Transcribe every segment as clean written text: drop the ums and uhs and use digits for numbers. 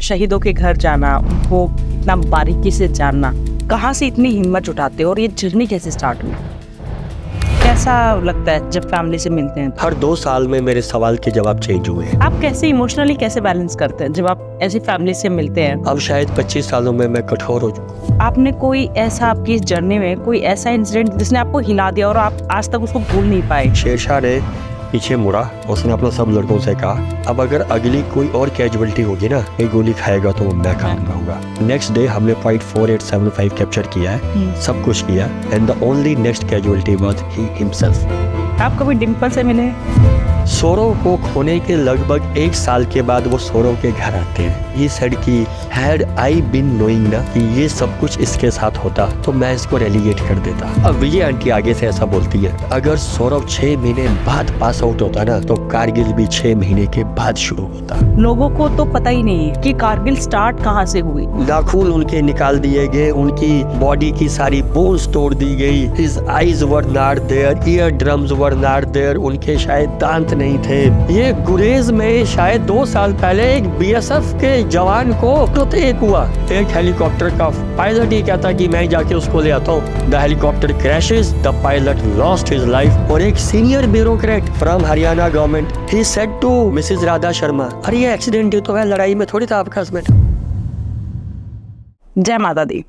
शहीदों के घर जाना, उनको इतना बारीकी से जानना, कहाँ से इतनी हिम्मत जुटाते हो और ये जर्नी कैसे स्टार्ट हुई? कैसा लगता है जब फैमिली से मिलते हैं? हर 2 साल में मेरे सवाल के जवाब चेंज हुए हैं। आप कैसे इमोशनली कैसे बैलेंस करते हैं जब आप ऐसी फैमिली से मिलते हैं? अब शायद 25 सालों में मैं कठोर हो चुका हूँ। आपने कोई ऐसा आपकी इस जर्नी में कोई ऐसा इंसिडेंट जिसने आपको हिला दिया और आप आज तक उसको भूल नहीं पाए? शेरशाह ने पीछे मुड़ा, उसने अपने सब लड़कों से कहा अब अगर अगली कोई और कैजुअलिटी होगी ना, ये गोली खाएगा तो मैं काम रहूंगा। नेक्स्ट डे हमने फाइट 4875 कैप्चर किया है, सब कुछ किया, and the only next casualty was he himself. आप कभी डिम्पल से मिले? सौरव को खोने के लगभग 1 साल के बाद वो सौरव के घर आते हैं। ये सेड की हैड आई बीन नोइंग ना कि ये सब कुछ इसके साथ होता तो मैं इसको रेलीगेट कर देता। अब विजय आंटी आगे से ऐसा बोलती है, अगर सौरव 6 महीने बाद पास आउट होता ना तो कारगिल भी 6 महीने के बाद शुरू होता। लोगों को तो पता ही नहीं कि कारगिल स्टार्ट कहाँ से हुई। नाखून उनके निकाल दिए गए, उनकी बॉडी की सारी बोन्स तोड़ दी गई, his eyes were not there, year drums were not there, उनके शायद दांत नहीं थे। ये गुरेज में शायद 2 साल पहले एक बीएसएफ के जवान को एक हुआ। एक हेलीकॉप्टर का पायलट ही कहता कि मैं जाके उसको ले आता हूँ। The helicopter crashes, the pilot lost his life. और एक senior bureaucrat from Haryana government he said to Mrs Radha Sharma, अरे ये एक्सीडेंट ही तो है, लड़ाई में थोड़ी था आपका हस्बैंड। जय माता दी।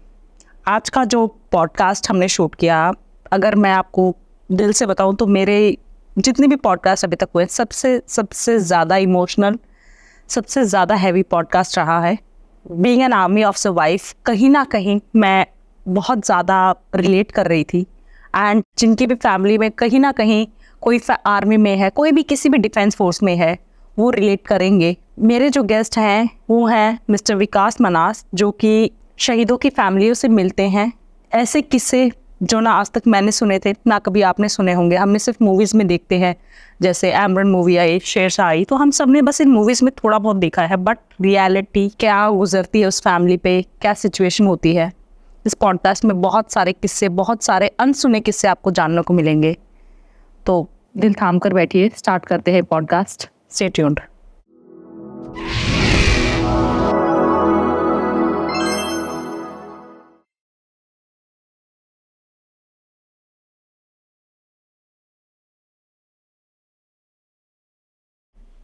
आज का जो पॉडकास्ट हमने शूट किया, अगर मैं आपको दिल से बताऊं तो मेरे जितने भी पॉडकास्ट अभी तक हुए सबसे ज़्यादा इमोशनल, सबसे ज़्यादा हैवी पॉडकास्ट रहा है। Being an army officer wife, कहीं ना कहीं मैं बहुत ज़्यादा रिलेट कर रही थी। एंड जिनकी भी फैमिली में कहीं ना कहीं कोई आर्मी में है, कोई भी किसी भी डिफेंस फोर्स में है, वो रिलेट करेंगे। मेरे जो गेस्ट हैं वो हैं मिस्टर विकास मनास, जो कि शहीदों की फैमिलियों से मिलते हैं। ऐसे किस्से जो ना आज तक मैंने सुने थे, ना कभी आपने सुने होंगे। हमने सिर्फ मूवीज़ में देखते हैं, जैसे एमरन मूवी आई, शेरशाह आई, तो हम सब ने बस इन मूवीज़ में थोड़ा बहुत देखा है। बट रियलिटी क्या गुजरती है उस फैमिली पे, क्या सिचुएशन होती है, इस पॉडकास्ट में बहुत सारे किस्से, बहुत सारे अनसुने किस्से आपको जानने को मिलेंगे। तो दिल थाम कर बैठिए, स्टार्ट करते हैं podcast. Stay tuned.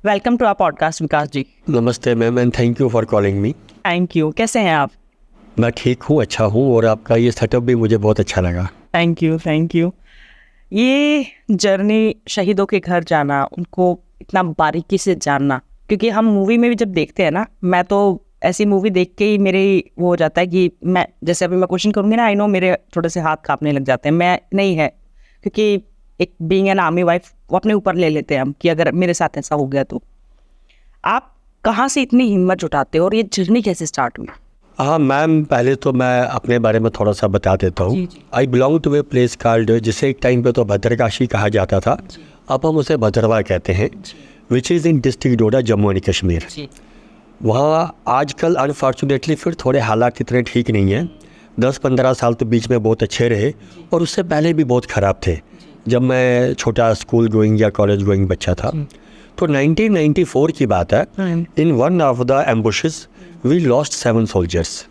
Welcome to our podcast Vikas ji. नमस्ते ma'am, and thank you for calling me. Thank you. कैसे हैं आप? मैं ठीक हूँ, अच्छा हूँ, और आपका ये सेटअप भी मुझे बहुत अच्छा लगा। Thank you. ये जर्नी शहीदों के घर जाना, उनको इतना बारीकी से जानना, क्योंकि हम मूवी में भी जब देखते हैं ना, मैं तो ऐसी मूवी देख के ही मेरे वो हो जाता है कि मैं जैसे अभी मैं क्वेश्चन करूँगी ना, आई नो मेरे थोड़े से हाथ कांपने लग जाते हैं। मैं नहीं है, क्योंकि एक बीइंग एन आर्मी वाइफ वो अपने ऊपर ले लेते हैं हम कि अगर मेरे साथ ऐसा हो गया तो। आप कहाँ से इतनी हिम्मत जुटाते हो और ये जर्नी कैसे स्टार्ट हुई? हाँ मैम, पहले तो मैं अपने बारे में थोड़ा सा बता देता हूँ। I belong to a place called, जिसे एक टाइम पे तो भद्रकाशी कहा जाता था, अब हम उसे भद्रवा कहते हैं, which is in district Doda, Jammu and Kashmir. वहाँ आजकल अनफॉर्चुनेटली फिर थोड़े हालात इतने ठीक नहीं हैं। 10-15 साल तो बीच में बहुत अच्छे रहे, और उससे पहले भी बहुत ख़राब थे जब मैं छोटा स्कूल गोइंग या कॉलेज गोइंग बच्चा था। तो 1994 की बात है, in one of the ambushes we lost 7 soldiers.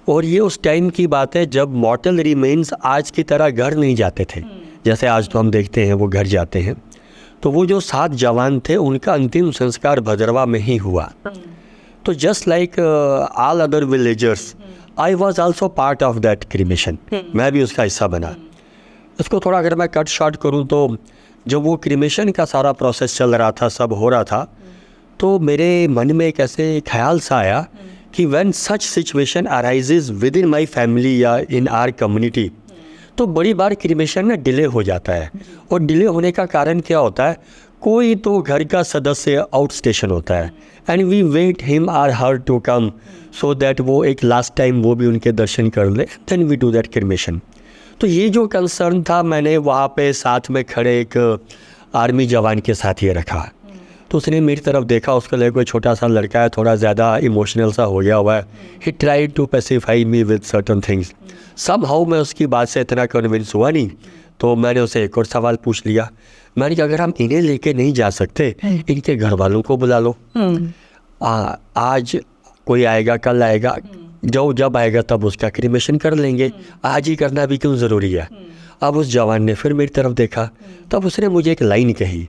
और ये उस टाइम की बात है जब मॉर्टल रिमेन्स आज की तरह घर नहीं जाते थे, जैसे आज तो हम देखते हैं वो घर जाते हैं। तो वो जो 7 जवान थे उनका अंतिम संस्कार भद्रवा में ही हुआ। तो just like all other villagers, I was also part of that cremation. मैं भी उसका हिस्सा बना। इसको थोड़ा अगर मैं कट शॉर्ट करूँ तो जब वो क्रीमेशन का सारा प्रोसेस चल रहा था, सब हो रहा था, तो मेरे मन में एक ऐसे ख्याल सा आया कि when such situation arises with in my family या इन आर कम्युनिटी, तो बड़ी बार क्रीमेशन में डिले हो जाता है। और डिले होने का कारण क्या होता है, कोई तो घर का सदस्य आउट स्टेशन होता है, and we wait him or her to come so that वो एक लास्ट टाइम वो भी उनके दर्शन कर ले, then we do that cremation. तो ये जो कंसर्न था, मैंने वहाँ पे साथ में खड़े एक आर्मी जवान के साथ ये रखा। तो उसने मेरी तरफ देखा, उसके लिए कोई छोटा सा लड़का है, थोड़ा ज़्यादा इमोशनल सा हो गया हुआ है। He tried to pacify me with certain things. Somehow मैं उसकी बात से इतना कन्विंस हुआ नहीं, तो मैंने उसे एक और सवाल पूछ लिया। मैंने कहा अगर हम इन्हें लेके नहीं जा सकते, इनके घर वालों को बुला लो। आज कोई आएगा कल आएगा, जो जब आएगा तब उसका क्रिमेशन कर लेंगे, आज ही करना भी क्यों ज़रूरी है। अब उस जवान ने फिर मेरी तरफ देखा, तब उसने मुझे एक लाइन कही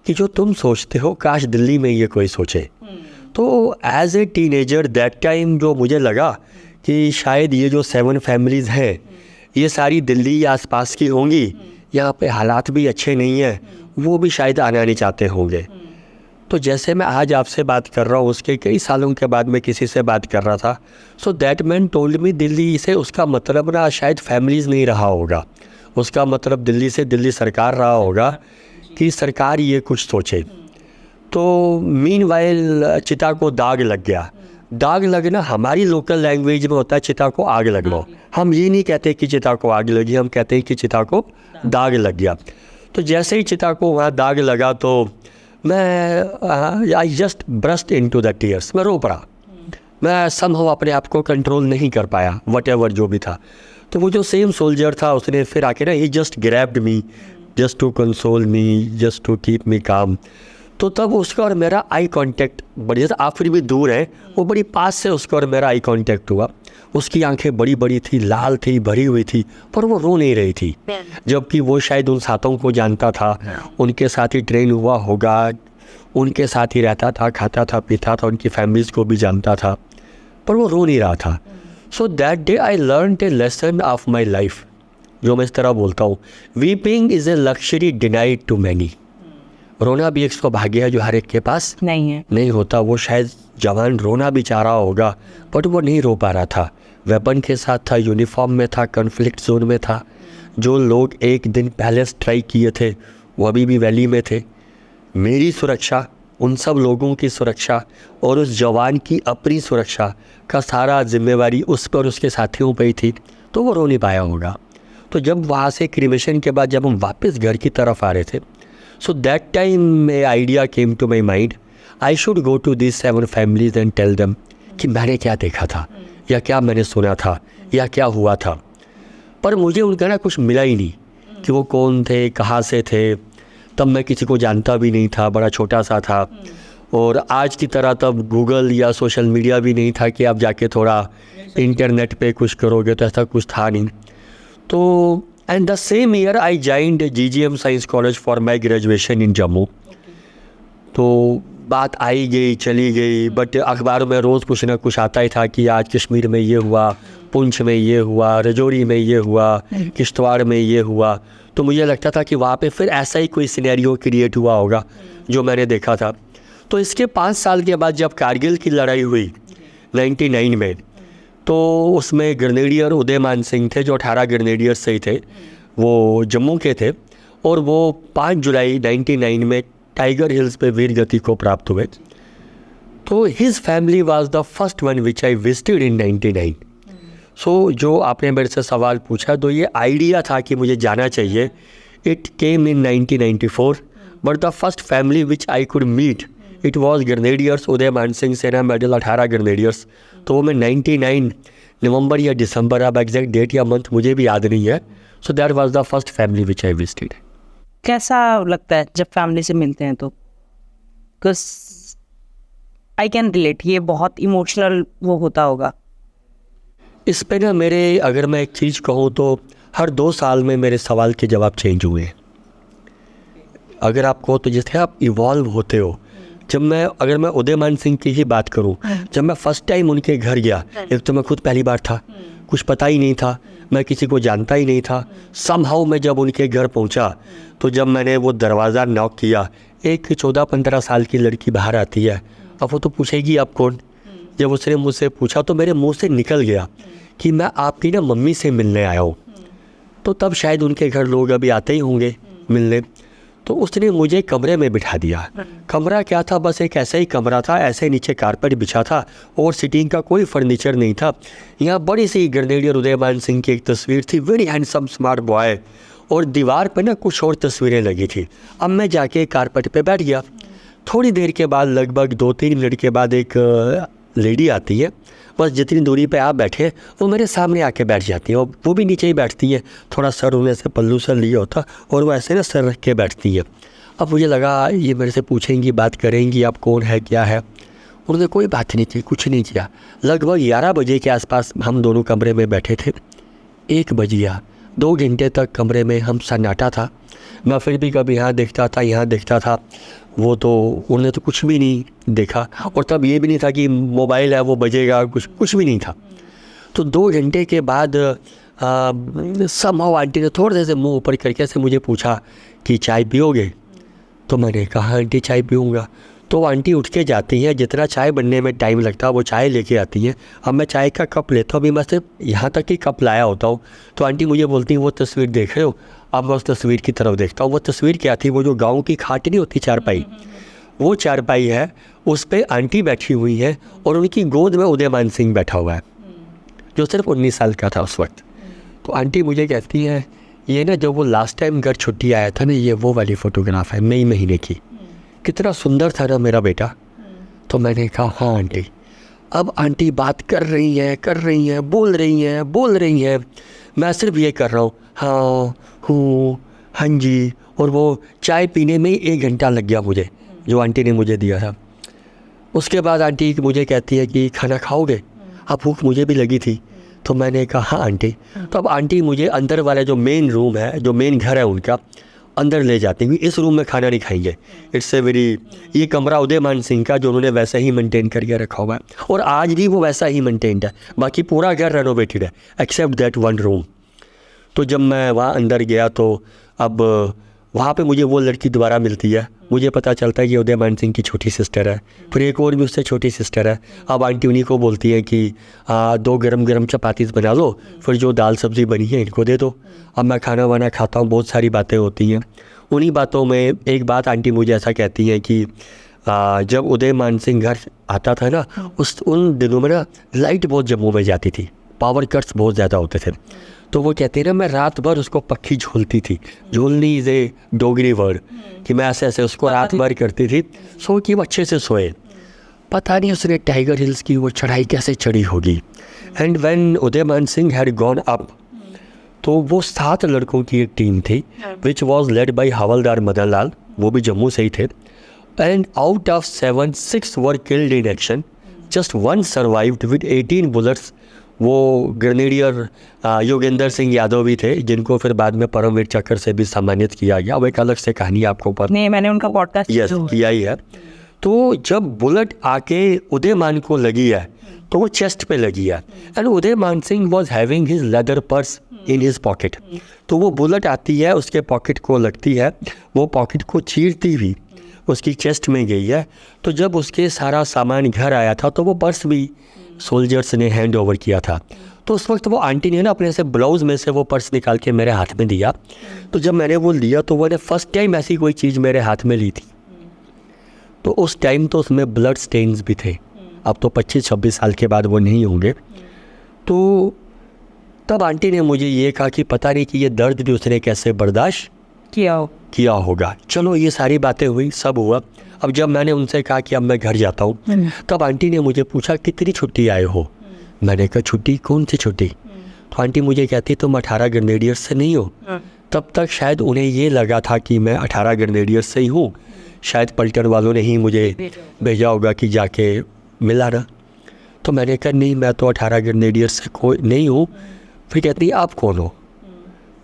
कि जो तुम सोचते हो काश दिल्ली में ये कोई सोचे। तो as a teenager that time जो मुझे लगा कि शायद ये जो 7 फैमिलीज़ हैं ये सारी दिल्ली या आसपास की होंगी, यहाँ पे हालात भी अच्छे नहीं हैं, वो भी शायद आना नहीं चाहते होंगे। तो जैसे मैं आज आपसे बात कर रहा हूँ, उसके कई सालों के बाद मैं किसी से बात कर रहा था, so that man told me Delhi से उसका मतलब ना शायद फैमिलीज़ नहीं रहा होगा, उसका मतलब दिल्ली से दिल्ली सरकार रहा होगा कि सरकार ये कुछ सोचे। तो मीनवाइल चिता को दाग लग गया। दाग लगना हमारी लोकल लैंग्वेज में होता है चिता को आग लगना। हम ये नहीं कहते कि चिता को आग लगी, हम कहते हैं कि चिता को दाग लग गया। तो जैसे ही चिता को वहाँ दाग लगा तो मैं I just burst into the tears, मैं रो पड़ा। मैं समहाउ अपने आप को कंट्रोल नहीं कर पाया, व्हाटएवर जो भी था। तो वो जो सेम सोल्जर था उसने फिर आके ना, he just grabbed me just to console me, just to keep me calm. तो तब उसका और मेरा आई कांटेक्ट बड़ी, जैसे आप फिर भी दूर हैं, वो बड़ी पास से उसका और मेरा आई कांटेक्ट हुआ। उसकी आंखें बड़ी बड़ी थी, लाल थी, भरी हुई थी, पर वो रो नहीं रही थी, जबकि वो शायद उन साथों को जानता था, उनके साथ ही ट्रेन हुआ होगा, उनके साथ ही रहता था, खाता था, पीता था, उनकी फैमिलीज़ को भी जानता था, पर वो रो नहीं रहा था। So that day I learn a lesson of my life, जो मैं इस तरह बोलता हूँ, weeping is a luxury denied to many. रोना भी एक सौभाग्य है जो हर एक के पास नहीं होता। वो शायद जवान रोना भी चाह रहा होगा, बट वो नहीं रो पा रहा था। वेपन के साथ था, यूनिफॉर्म में था, कॉन्फ्लिक्ट जोन में था। जो लोग एक दिन पहले स्ट्राइक किए थे वो अभी भी वैली में थे। मेरी सुरक्षा, उन सब लोगों की सुरक्षा और उस जवान की अपनी सुरक्षा का सारा जिम्मेवारी उस पर, उसके साथियों पर ही थी, तो वो रो नहीं पाया होगा। तो जब वहाँ से क्रिमेशन के बाद जब हम वापस घर की तरफ आ रहे थे, so that time a idea came to my mind, I should go to these 7 families and tell them कि मैंने क्या देखा था, या क्या मैंने सुना था, या क्या हुआ था। पर मुझे उनका ना कुछ मिला ही नहीं कि वो कौन थे, कहाँ से थे। तब मैं किसी को जानता भी नहीं था, बड़ा छोटा सा था, और आज की तरह तब गूगल या सोशल मीडिया भी नहीं था कि आप जाके थोड़ा इंटरनेट पे कुछ करोगे, तो ऐसा कुछ था नहीं। तो and the same year I joined GGM Science College for my graduation in Jammu. तो बात आई गई चली गई, बट अखबारों में रोज़ कुछ ना कुछ आता ही था कि आज कश्मीर में ये हुआ, पुंछ में ये हुआ, रजौरी में ये हुआ, किश्तवाड़ में ये हुआ। तो मुझे लगता था कि वहाँ पे फिर ऐसा ही कोई सिनेरियो क्रिएट हुआ होगा जो मैंने देखा था। तो इसके 5 साल के बाद जब कारगिल की लड़ाई हुई 99 में, तो उसमें ग्रेनेडियर उदयमान सिंह थे, जो 18 ग्रेनेडियर से ही थे, वो जम्मू के थे, और वो 5 जुलाई 99 में टाइगर हिल्स पे वीर गति को प्राप्त हुए। तो his family was the first one which I visited in 99। सो जो आपने मेरे से सवाल पूछा, तो ये आइडिया था कि मुझे जाना चाहिए। It came in 1994, but the first family which I could meet it was grenadiers Udayman Singh, Sena medal 18 grenadiers. तो वो मैं 99 नवंबर या दिसंबर, अब एग्जैक्ट डेट या मंथ मुझे भी याद नहीं है। So that was the first family which I visited. कैसा लगता है जब फैमिली से मिलते हैं? तो बिकॉज आई कैन रिलेट, ये बहुत इमोशनल वो होता होगा। इस पे ना मेरे, अगर मैं एक चीज़ कहूँ तो हर 2 साल में मेरे सवाल के जवाब चेंज हुए हैं। अगर आप कहो तो जैसे आप इवॉल्व होते हो। अगर मैं उदयमान सिंह की ही बात करूं, जब मैं फर्स्ट टाइम उनके घर गया, एक तो मैं खुद पहली बार था, कुछ पता ही नहीं था, मैं किसी को जानता ही नहीं था। समहाउ मैं जब उनके घर पहुंचा, तो जब मैंने वो दरवाज़ा नॉक किया, एक 14-15 साल की लड़की बाहर आती है। अब वो तो पूछेगी आप कौन। जब उसने मुझसे पूछा तो मेरे मुंह से निकल गया कि मैं आपकी ना मम्मी से मिलने आया हूँ। तो तब शायद उनके घर लोग अभी आते ही होंगे मिलने। तो उसने मुझे कमरे में बिठा दिया। कमरा क्या था, बस एक ऐसा ही कमरा था, ऐसे नीचे कारपेट बिछा था और सिटिंग का कोई फर्नीचर नहीं था। यहाँ बड़ी सी ग्रेनेडियर उदयमान सिंह की एक तस्वीर थी, वेरी हैंडसम स्मार्ट बॉय, और दीवार पे ना कुछ और तस्वीरें लगी थी। अब मैं जाके कारपेट पे बैठ गया। थोड़ी देर के बाद, लगभग 2-3 मिनट के बाद, एक लेडी आती है। बस जितनी दूरी पे आप बैठे वो मेरे सामने आके बैठ जाती हैं, और वो भी नीचे ही बैठती हैं। थोड़ा सर उन्हें से पल्लू सर लिया होता और वो ऐसे ना सर रख के बैठती है। अब मुझे लगा ये मेरे से पूछेंगी, बात करेंगी, आप कौन है क्या है। उन्होंने कोई बात नहीं की, कुछ नहीं किया। लगभग 11 बजे के आसपास हम दोनों कमरे में बैठे थे। 1 बज गया। 2 घंटे तक कमरे में हम सन्नाटा था। मैं फिर भी कभी यहाँ देखता था, यहाँ देखता था। वो तो उन्होंने तो कुछ भी नहीं देखा, और तब ये भी नहीं था कि मोबाइल है वो बजेगा, कुछ भी नहीं था। तो 2 घंटे के बाद समहाउ आंटी ने थोड़े देर से मुंह ऊपर करके से मुझे पूछा कि चाय पियोगे? तो मैंने कहा आंटी चाय पीऊँगा। तो आंटी उठ के जाती हैं, जितना चाय बनने में टाइम लगता है वो चाय लेके आती हैं। अब मैं चाय का कप लेता हूँ, अभी मैं सिर्फ यहाँ तक कि कप लाया होता हूँ, तो आंटी मुझे बोलती हैं वो तस्वीर देख रहे हो? अब मैं उस तस्वीर की तरफ देखता हूँ। वो तस्वीर क्या थी? वो जो गाँव की खाट नहीं होती चारपाई, वो चारपाई है, उस पर आंटी बैठी हुई है और उनकी गोद में उदयमान सिंह बैठा हुआ है, जो सिर्फ 19 साल का था उस वक्त। तो आंटी मुझे कहती है ये ना जो वो लास्ट टाइम घर छुट्टी आया था ना, ये वो वाली फ़ोटोग्राफ है मई महीने की, कितना सुंदर था ना मेरा बेटा। तो मैंने कहा हाँ आंटी। अब आंटी बात कर रही हैं, बोल रही हैं, मैं सिर्फ ये कर रहा हूँ हाँ हूँ हाँ जी। और वो चाय पीने में ही 1 घंटा लग गया मुझे, जो आंटी ने मुझे दिया था। उसके बाद आंटी मुझे कहती है कि खाना खाओगे? अब भूख मुझे भी लगी थी, तो मैंने कहा हाँ आंटी। तो अब आंटी मुझे अंदर वाला जो मेन रूम है, जो मेन घर है उनका, अंदर ले जाती हैं। इस रूम में खाना नहीं खाएंगे, इट्स ए वेरी, ये कमरा उदयमान सिंह का जो उन्होंने वैसा ही मेंटेन करके रखा हुआ है, और आज भी वो वैसा ही मेंटेन्ड है। बाकी पूरा घर रेनोवेटेड है एक्सेप्ट दैट 1 रूम। तो जब मैं वहाँ अंदर गया तो अब वहाँ पे मुझे वो लड़की दोबारा मिलती है। मुझे पता चलता है कि उदयमान सिंह की छोटी सिस्टर है, फिर एक और भी उससे छोटी सिस्टर है। अब आंटी उन्हीं को बोलती है कि 2 गरम चपातीस बना लो, फिर जो दाल सब्ज़ी बनी है इनको दे दो। अब मैं खाना वाना खाता हूँ, बहुत सारी बातें होती हैं। उन्हीं बातों में एक बात आंटी मुझे ऐसा कहती है कि जब उदयमान सिंह घर आता था ना, उन दिनों में ना लाइट बहुत जम्मू में जाती थी, पावर कट्स बहुत ज़्यादा होते थे। तो वो कहते हैं ना मैं रात भर उसको पक्की झोलती थी। झोलनी इज़ ए डोगरी वर्ड, कि मैं ऐसे उसको रात भर करती थी सो कि वो अच्छे से सोए। पता नहीं उसने टाइगर हिल्स की वो चढ़ाई कैसे चढ़ी होगी। And when Udayman Singh had gone up, तो वो 7 लड़कों की एक टीम थी which was led by havildar Madan Lal, वो भी जम्मू से ही थे। And out of 7, 6 were killed in action, just 1 survived with 18 bullets. वो ग्रेनेडियर योगेंद्र सिंह यादव भी थे, जिनको फिर बाद में परमवीर चक्र से भी सम्मानित किया गया। वो एक अलग से कहानी आपको पता नहीं, मैंने उनका पॉडकास्ट यस किया ही है। तो जब बुलेट आके उदयमान को लगी है तो वो चेस्ट पे लगी है, and Udayman Singh was having his leather purse in his pocket. तो वो बुलेट आती है, उसके पॉकेट को लगती है, वो पॉकेट को चीरती हुई उसकी चेस्ट में गई है। तो जब उसके सारा सामान घर आया था तो वो पर्स भी सोल्जर्स ने हैंड ओवर किया था। तो उस वक्त वो आंटी ने ना अपने से ब्लाउज़ में से वो पर्स निकाल के मेरे हाथ में दिया। तो जब मैंने वो लिया तो वो ने फर्स्ट टाइम ऐसी कोई चीज़ मेरे हाथ में ली थी। तो उस टाइम तो उसमें ब्लड स्टेन्स भी थे। अब तो 25-26 साल के बाद वो नहीं होंगे। तो तब आंटी ने मुझे ये कहा कि पता नहीं कि ये दर्द भी उसने कैसे बर्दाश्त किया होगा। चलो ये सारी बातें हुई, सब हुआ। अब जब मैंने उनसे कहा कि अब मैं घर जाता हूँ, तब आंटी ने मुझे पूछा कितनी छुट्टी आए हो? मैंने कहा छुट्टी? कौन सी छुट्टी? तो आंटी मुझे कहती तुम 18 ग्रेनेडियर्स से नहीं हो। तब तक शायद उन्हें ये लगा था कि मैं 18 ग्रेनेडियर्स से ही हूँ, शायद पलटन वालों ने ही मुझे भेजा होगा कि जाके मिला ना। तो मैंने कहा नहीं, मैं तो 18 ग्रेनेडियर्स से कोई नहीं हूँ। फिर कहती आप कौन हो?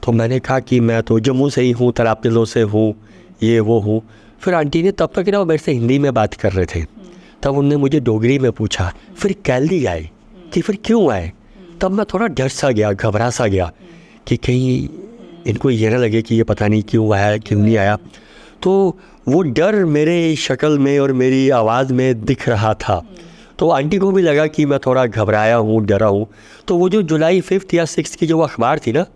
तो मैंने कहा कि मैं तो जम्मू से ही हूँ, तलाबतिलों से हूँ, ये वो हूँ। फिर आंटी ने तब तक ना वो मेरे से हिंदी में बात कर रहे थे, तब उन्होंने मुझे डोगरी में पूछा फिर कैली आए कि फिर क्यों आए? तब मैं थोड़ा डर सा गया, घबरा सा गया कि कहीं इनको ये ना लगे कि ये पता नहीं क्यों आया, क्यों नहीं आया। तो वो डर मेरे शक्ल में और मेरी आवाज़ में दिख रहा था। तो आंटी को भी लगा कि मैं थोड़ा घबराया हूँ, डरा हूँ। तो वो जो जुलाई 5 या 6 की जो अखबार थी ना,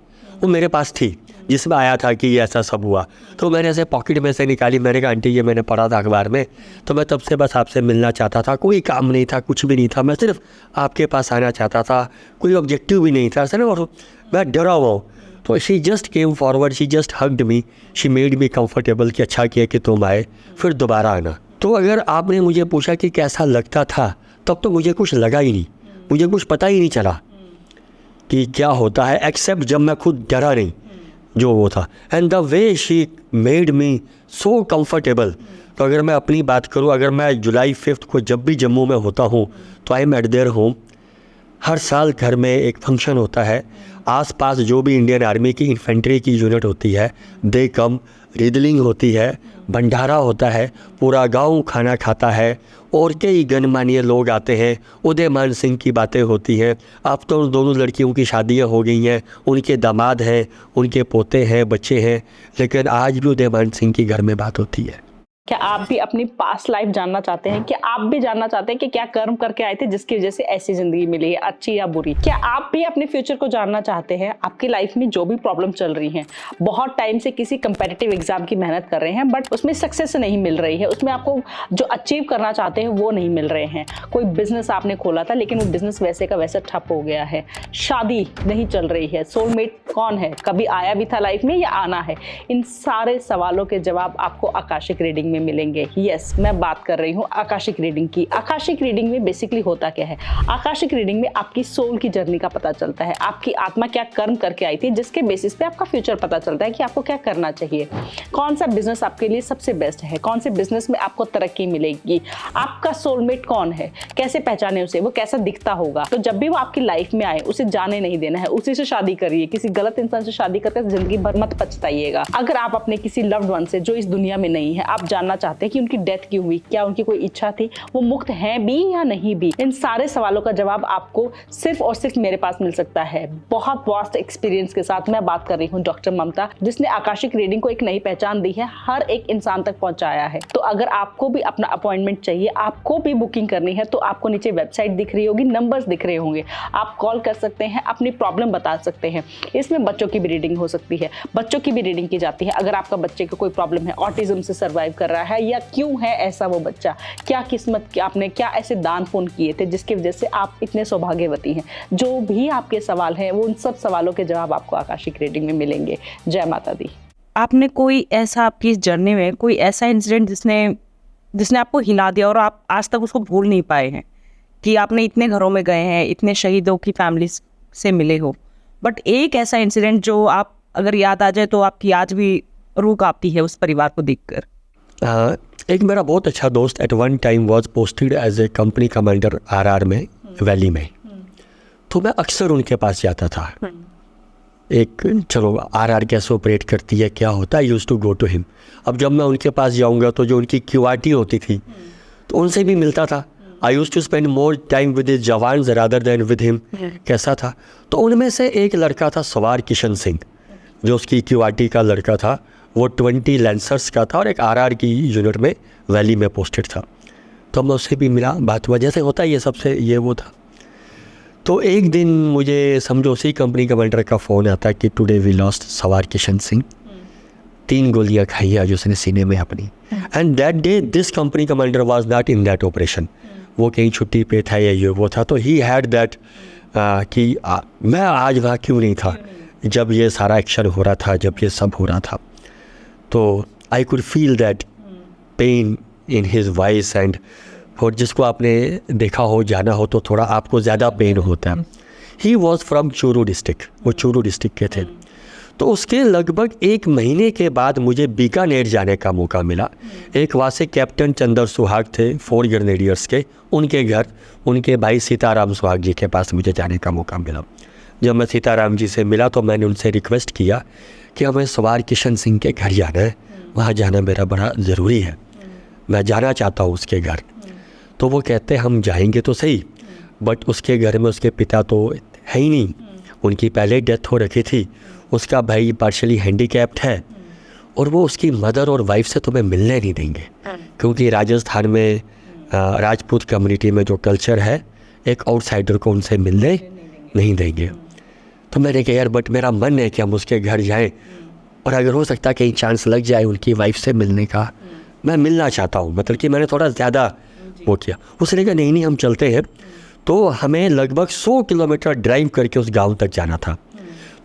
वो मेरे पास थी, जिसमें आया था कि ये ऐसा सब हुआ। तो मैंने ऐसे पॉकेट में से निकाली, मैंने कहा आंटी ये मैंने पढ़ा था अखबार में, तो मैं तब से बस आपसे मिलना चाहता था। कोई काम नहीं था, कुछ भी नहीं था, मैं सिर्फ आपके पास आना चाहता था, कोई ऑब्जेक्टिव भी नहीं था सर। और मैं डरा हुआ हूँ। तो she just came forward, she just hugged me, she made me comfortable कि अच्छा किया कि तुम आए, फिर दोबारा आना। तो अगर आपने मुझे पूछा कि कैसा लगता था, तब तो मुझे कुछ लगा ही नहीं, मुझे कुछ पता ही नहीं चला कि क्या होता है, एक्सेप्ट जब मैं खुद डरा नहीं जो वो था। And the way she made me so comfortable. तो अगर मैं अपनी बात करूं, अगर मैं जुलाई 5 को जब भी जम्मू में होता हूं तो I am at their home. हर साल घर में एक फंक्शन होता है, आसपास जो भी इंडियन आर्मी की इन्फेंट्री की यूनिट होती है दे कम, रिदलिंग होती है, भंडारा होता है, पूरा गांव खाना खाता है और कई गणमान्य लोग आते हैं। उदयमान सिंह की बातें होती हैं। अब तो उन दोनों लड़कियों की शादियां हो गई हैं, उनके दामाद हैं, उनके पोते हैं, बच्चे हैं, लेकिन आज भी उदयमान सिंह की घर में बात होती है। क्या आप भी अपनी पास्ट लाइफ जानना चाहते हैं? क्या आप भी जानना चाहते हैं कि क्या कर्म करके आए थे जिसकी वजह से ऐसी जिंदगी मिली है, अच्छी या बुरी? क्या आप भी अपने फ्यूचर को जानना चाहते हैं? आपकी लाइफ में जो भी प्रॉब्लम चल रही है, बहुत टाइम से किसी कंपेटिटिव एग्जाम की मेहनत कर रहे हैं बट उसमें सक्सेस नहीं मिल रही है, उसमें आपको जो अचीव करना चाहते हैं वो नहीं मिल रहे हैं। कोई बिजनेस आपने खोला था लेकिन वो बिजनेस वैसे का वैसा ठप हो गया है, शादी नहीं चल रही है, सोलमेट कौन है, कभी आया भी था लाइफ में या आना है? इन सारे सवालों के जवाब आपको आकाशिक रीडिंग में मिलेंगे। यस, मैं बात कर रही हूँ आकाशिक रीडिंग की। आकाशिक रीडिंग में बेसिकली होता क्या है? आकाशिक रीडिंग में आपकी सोल की जर्नी का पता चलता है, आपकी आत्मा क्या कर्म करके आई थी जिसके बेसिस पे आपका फ्यूचर पता चलता है कि आपको क्या करना चाहिए, कौन सा बिजनेस आपके लिए सबसे बेस्ट है, कौन से बिजनेस में आपको तरक्की मिलेगी, आपका सोलमेट कौन है, कैसे पहचाने उसे, वो कैसा दिखता होगा। तो जब भी वो आपकी लाइफ में आए उसे जाने नहीं देना है, उसी से शादी करिए। किसी गलत इंसान से शादी करके जिंदगी भर मत पछताइएगा। अगर आप अपने किसी लव्ड वन से जो इस दुनिया में नहीं है, आप जानना चाहते हैं कि उनकी डेथ क्यों हुई, क्या उनकी कोई इच्छा थी, वो मुक्त हैं भी या नहीं भी, इन सारे सवालों का जवाब आपको सिर्फ और सिर्फ मेरे पास मिल सकता है। बहुत वास्ट एक्सपीरियंस के साथ मैं बात कर रही हूँ डॉक्टर ममता, जिसने आकाशिक रीडिंग को एक नई पहचान दी है, हर एक इंसान तक पहुंचाया है। तो अगर आपको भी अपना अपॉइंटमेंट चाहिए, आपको भी बुकिंग करनी है, तो आपको नीचे वेबसाइट दिख रही होगी, नंबर्स दिख रहे होंगे, आप कॉल कर सकते हैं, अपनी प्रॉब्लम बता सकते हैं। इसमें बच्चों की भी रीडिंग हो सकती है, बच्चों की भी रीडिंग की जाती है। अगर आपका बच्चे को कोई प्रॉब्लम है, ऑटिज्म से सर्वाइव कर रहा है या क्यों है ऐसा वो बच्चा, क्या किस्मत की आपने क्या ऐसे दान पुण्य किए थे जिसकी वजह से आप इतने सौभाग्यवती हैं, जो भी आपके सवाल हैं वो उन सब सवालों के जवाब आपको आकाशिक रीडिंग में मिलेंगे। जय माता दी। आपने कोई ऐसा आपकी जर्नी में कोई ऐसा इंसिडेंट जिसने आपको हिला दिया और आप आज तक उसको भूल नहीं पाए हैं, कि आपने इतने घरों में गए हैं, इतने शहीदों की फैमिली से मिले हो, बट एक ऐसा इंसिडेंट जो आप अगर याद आ जाए तो आपकी आज भी रूह कांपती है उस परिवार को देखकर? एक मेरा बहुत अच्छा दोस्त at one time was posted as a company commander RR में, वैली में। तो मैं अक्सर उनके पास जाता था। एक चलो आरआर कैसे ऑपरेट करती है, क्या होता है, used to go to him. अब जब मैं उनके पास जाऊंगा तो जो उनकी क्यूआरटी होती थी तो उनसे भी मिलता था। I used to spend more time with his jawans rather than with him. कैसा था? तो उनमें से एक लड़का था सवार किशन सिंह, जो उसकी क्यूआरटी का लड़का था। वो 20 लैंसर्स का था और एक आरआर की यूनिट में वैली में पोस्टेड था। तो मैं उससे भी मिला, बात हुआ, जैसे होता है ये सबसे, ये वो था। तो एक दिन मुझे समझो उसी कंपनी कमांडर का फ़ोन आता है कि टुडे वी लॉस्ट सवार किशन सिंह, 3 गोलियां खाई आज उसने सीने में अपनी। And that day this company commander was not in that operation, वो कहीं छुट्टी पे था या ये वो था। तो ही हैड दैट कि मैं आज वहाँ क्यों नहीं था जब ये सारा एक्शन हो रहा था, जब ये सब हो रहा था। तो I could feel that pain in his voice and, और जिसको आपने देखा हो, जाना हो, तो थोड़ा आपको ज़्यादा पेन होता है। He was from Churu district, वो चूरू डिस्ट्रिक्ट के थे। तो उसके लगभग 1 महीने के बाद मुझे बीकानेर जाने का मौका मिला। एक वहाँ से कैप्टन चंदर सुहाग थे 4 ग्रेनेडियर्स के, उनके घर, उनके भाई सीताराम सुहाग जी के पास मुझे जाने का मौका मिला। जब मैं सीताराम जी से मिला तो मैंने उनसे रिक्वेस्ट किया कि हमें सवार किशन सिंह के घर जाना है, वहाँ जाना मेरा बड़ा ज़रूरी है, मैं जाना चाहता हूँ उसके घर। तो वो कहते हम जाएंगे तो सही, बट उसके घर में उसके पिता तो है ही नहीं, उनकी पहले डेथ हो रखी थी, उसका भाई पार्शली हैंडीकैप्ड है, और वो उसकी मदर और वाइफ से तुम्हें मिलने नहीं देंगे, क्योंकि राजस्थान में राजपूत कम्युनिटी में जो कल्चर है, एक आउटसाइडर को उनसे मिलने नहीं देंगे। तो मैंने कहा यार बट मेरा मन है कि हम उसके घर जाएं, और अगर हो सकता है कहीं चांस लग जाए उनकी वाइफ से मिलने का, मैं मिलना चाहता हूँ, मतलब कि मैंने थोड़ा ज़्यादा वो किया। उसने कहा नहीं हम चलते हैं। तो हमें लगभग 100 किलोमीटर ड्राइव करके उस गांव तक जाना था।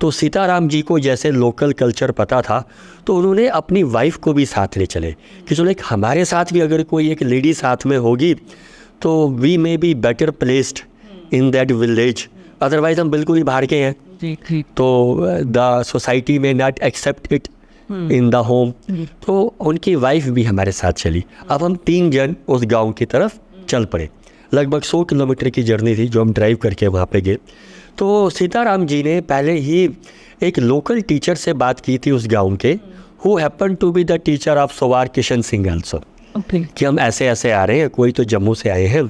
तो सीताराम जी को जैसे लोकल कल्चर पता था, तो उन्होंने अपनी वाइफ को भी साथ ले चले कि चलो एक हमारे साथ भी अगर कोई एक लेडी साथ में होगी तो we may be better placed in that village, otherwise हम बिल्कुल ही बाहर के हैं। तो the society may not accept it in the home. तो उनकी वाइफ भी हमारे साथ चली। अब हम 3 जन उस गांव की तरफ चल पड़े। लगभग 100 किलोमीटर की जर्नी थी जो हम ड्राइव करके वहाँ पे गए। तो सीताराम जी ने पहले ही एक लोकल टीचर से बात की थी उस गांव के, who happen to be the teacher of Sowar Kishan Singh also, कि हम ऐसे ऐसे आ रहे हैं, कोई तो जम्मू से आए हैं,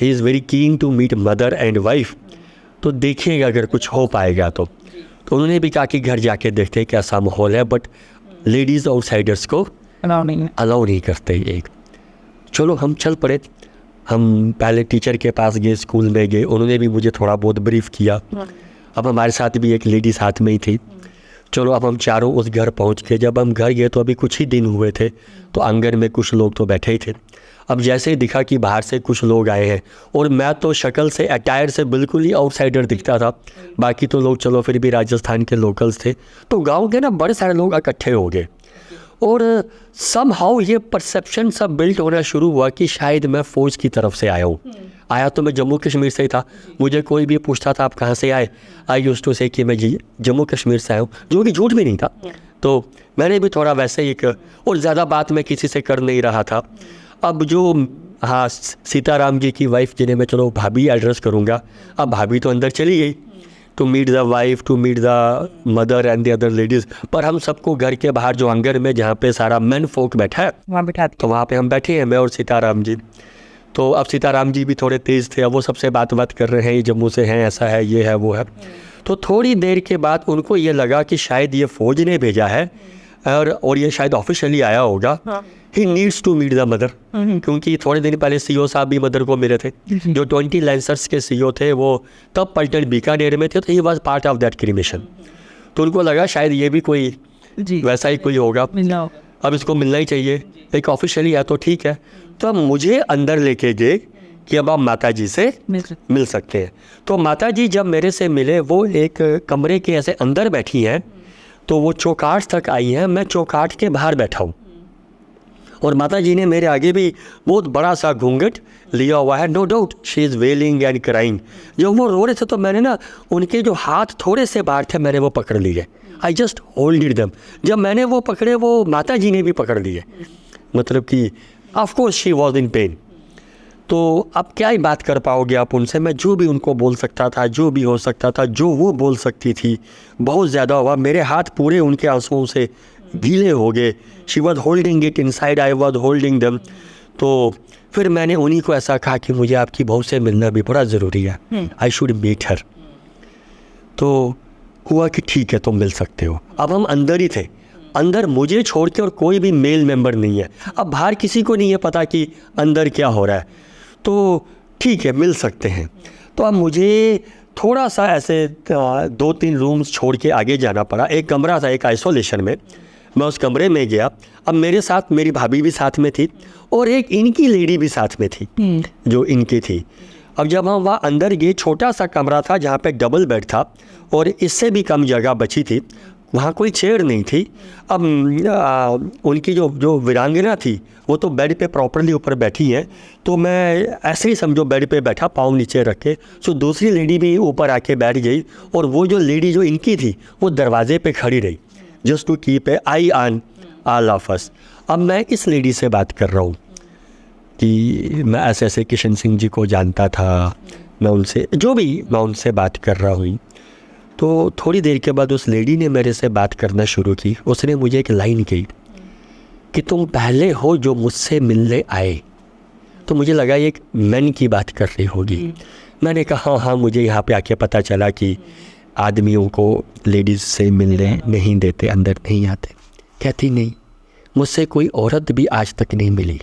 he is very keen to meet mother and wife, तो देखिएगा अगर कुछ हो पाएगा तो उन्होंने भी कहा कि घर जाके देखते हैं कैसा माहौल है, बट लेडीज़ आउटसाइडर्स को अलाउ नहीं करते एक। चलो हम चल पड़े। हम पहले टीचर के पास गए, स्कूल में गए, उन्होंने भी मुझे थोड़ा बहुत ब्रीफ किया। अब हमारे साथ भी एक लेडी साथ में ही थी। चलो अब हम चारों उस घर पहुंच गए। जब हम घर गए तो अभी कुछ ही दिन हुए थे, तो आंगन में कुछ लोग तो बैठे ही थे। अब जैसे ही दिखा कि बाहर से कुछ लोग आए हैं, और मैं तो शक्ल से, अटायर से बिल्कुल ही आउटसाइडर दिखता था। बाकी तो लोग चलो फिर भी राजस्थान के लोकल्स थे। तो गांव के ना बड़े सारे लोग इकट्ठे हो गए, और समहाउ ये परसेप्शन सब बिल्ट होना शुरू हुआ कि शायद मैं फ़ौज की तरफ से आया हूँ। आया तो मैं जम्मू कश्मीर से ही था। मुझे कोई भी पूछता था आप कहाँ से आए, आई यूज्ड टू से कि मैं जी जम्मू कश्मीर से आया हूँ, जो कि झूठ भी नहीं था। तो मैंने भी थोड़ा वैसे ही और ज़्यादा बात मैं किसी से कर नहीं रहा था। अब जो हाँ सीताराम जी की वाइफ, जिन्हें मैं चलो भाभी एड्रेस करूँगा, अब भाभी तो अंदर चली गई to meet the wife, to meet the mother and the other ladies. पर हम सबको घर के बाहर जो आंगन में जहाँ पे सारा मैन फोक बैठा है वहाँ बिठा तो वहाँ पे हम बैठे हैं, मैं और सीताराम जी। तो अब सीताराम जी भी थोड़े तेज़ थे, अब वो सबसे बात कर रहे हैं, ये जम्मू से हैं, ऐसा है, ये है, वो है। तो थोड़ी देर के बाद उनको ये लगा कि शायद ये फ़ौज ने भेजा है, और ये शायद ऑफिशियली आया होगा। He needs to meet the mother, क्योंकि थोड़े दिन पहले सीओ साहब भी मदर को मिले थे। जो 20 लैंसर्स के सीओ थे वो तब पलटन बीकानेर में थे, तो he was part of that cremation. तो उनको लगा शायद ये भी कोई वैसा ही कोई होगा, अब इसको मिलना ही चाहिए, एक ऑफिशियली है तो ठीक है। तो अब मुझे अंदर लेके गए कि अब आप माता जी से मिल सकते हैं। तो माता जी जब मेरे से मिले, वो एक कमरे के ऐसे अंदर बैठी हैं, तो वो चौकाठ तक आई हैं, मैं चौकाठ के बाहर बैठा हूँ, और माता जी ने मेरे आगे भी बहुत बड़ा सा घूंघट लिया हुआ है। No doubt she is wailing and crying. जब वो रो रहे थे तो मैंने ना उनके जो हाथ थोड़े से बाहर थे, मैंने वो पकड़ लिए। I just holded them. जब मैंने वो पकड़े, वो माता जी ने भी पकड़ लिए, मतलब कि of course she was in pen. तो अब क्या ही बात कर पाओगे आप उनसे। मैं जो भी उनको बोल सकता था, जो भी हो सकता था, जो वो बोल सकती थी, बहुत ज़्यादा हुआ। मेरे हाथ पूरे उनके आंसुओं से गीले हो गए। She was holding it inside, I was holding them. तो फिर मैंने उन्हीं को ऐसा कहा कि मुझे आपकी बहू से मिलना भी बड़ा ज़रूरी है, आई शुड मीट हर। तो हुआ कि ठीक है तुम मिल सकते हो। अब हम अंदर ही थे, अंदर मुझे छोड़ के और कोई भी मेल मेंबर नहीं है। अब बाहर किसी को नहीं है पता कि अंदर क्या हो रहा है, तो ठीक है मिल सकते हैं। तो अब मुझे थोड़ा सा ऐसे 2-3 रूम्स छोड़ के आगे जाना पड़ा। एक कमरा था एक आइसोलेशन में, मैं उस कमरे में गया। अब मेरे साथ मेरी भाभी भी साथ में थी, और एक इनकी लेडी भी साथ में थी जो इनकी थी। अब जब हम वहाँ अंदर गए, छोटा सा कमरा था जहाँ पे डबल बेड था, और इससे भी कम जगह बची थी, वहाँ कोई चेयर नहीं थी। अब उनकी जो वीरांगना थी वो तो बेड पे प्रॉपरली ऊपर बैठी हैं, तो मैं ऐसे ही समझो बेड पे बैठा, पाँव नीचे रख के। सो दूसरी लेडी भी ऊपर आके बैठ गई, और वो जो लेडी जो इनकी थी वो दरवाजे पे खड़ी रही, just to keep a eye on all of us. अब मैं इस लेडी से बात कर रहा हूँ कि मैं ऐसे ऐसे किशन सिंह जी को जानता था, मैं उनसे जो भी मैं उनसे बात कर रहा हूँ। तो थोड़ी देर के बाद उस लेडी ने मेरे से बात करना शुरू की। उसने मुझे एक लाइन कही कि तुम पहले हो जो मुझसे मिलने आए। तो मुझे लगा ये एक मैन की बात कर रही होगी। मैंने कहा हाँ, मुझे यहाँ पे आके पता चला कि आदमियों को लेडीज़ से मिलने नहीं देते, अंदर नहीं आते। कहती नहीं, मुझसे कोई औरत भी आज तक नहीं मिली।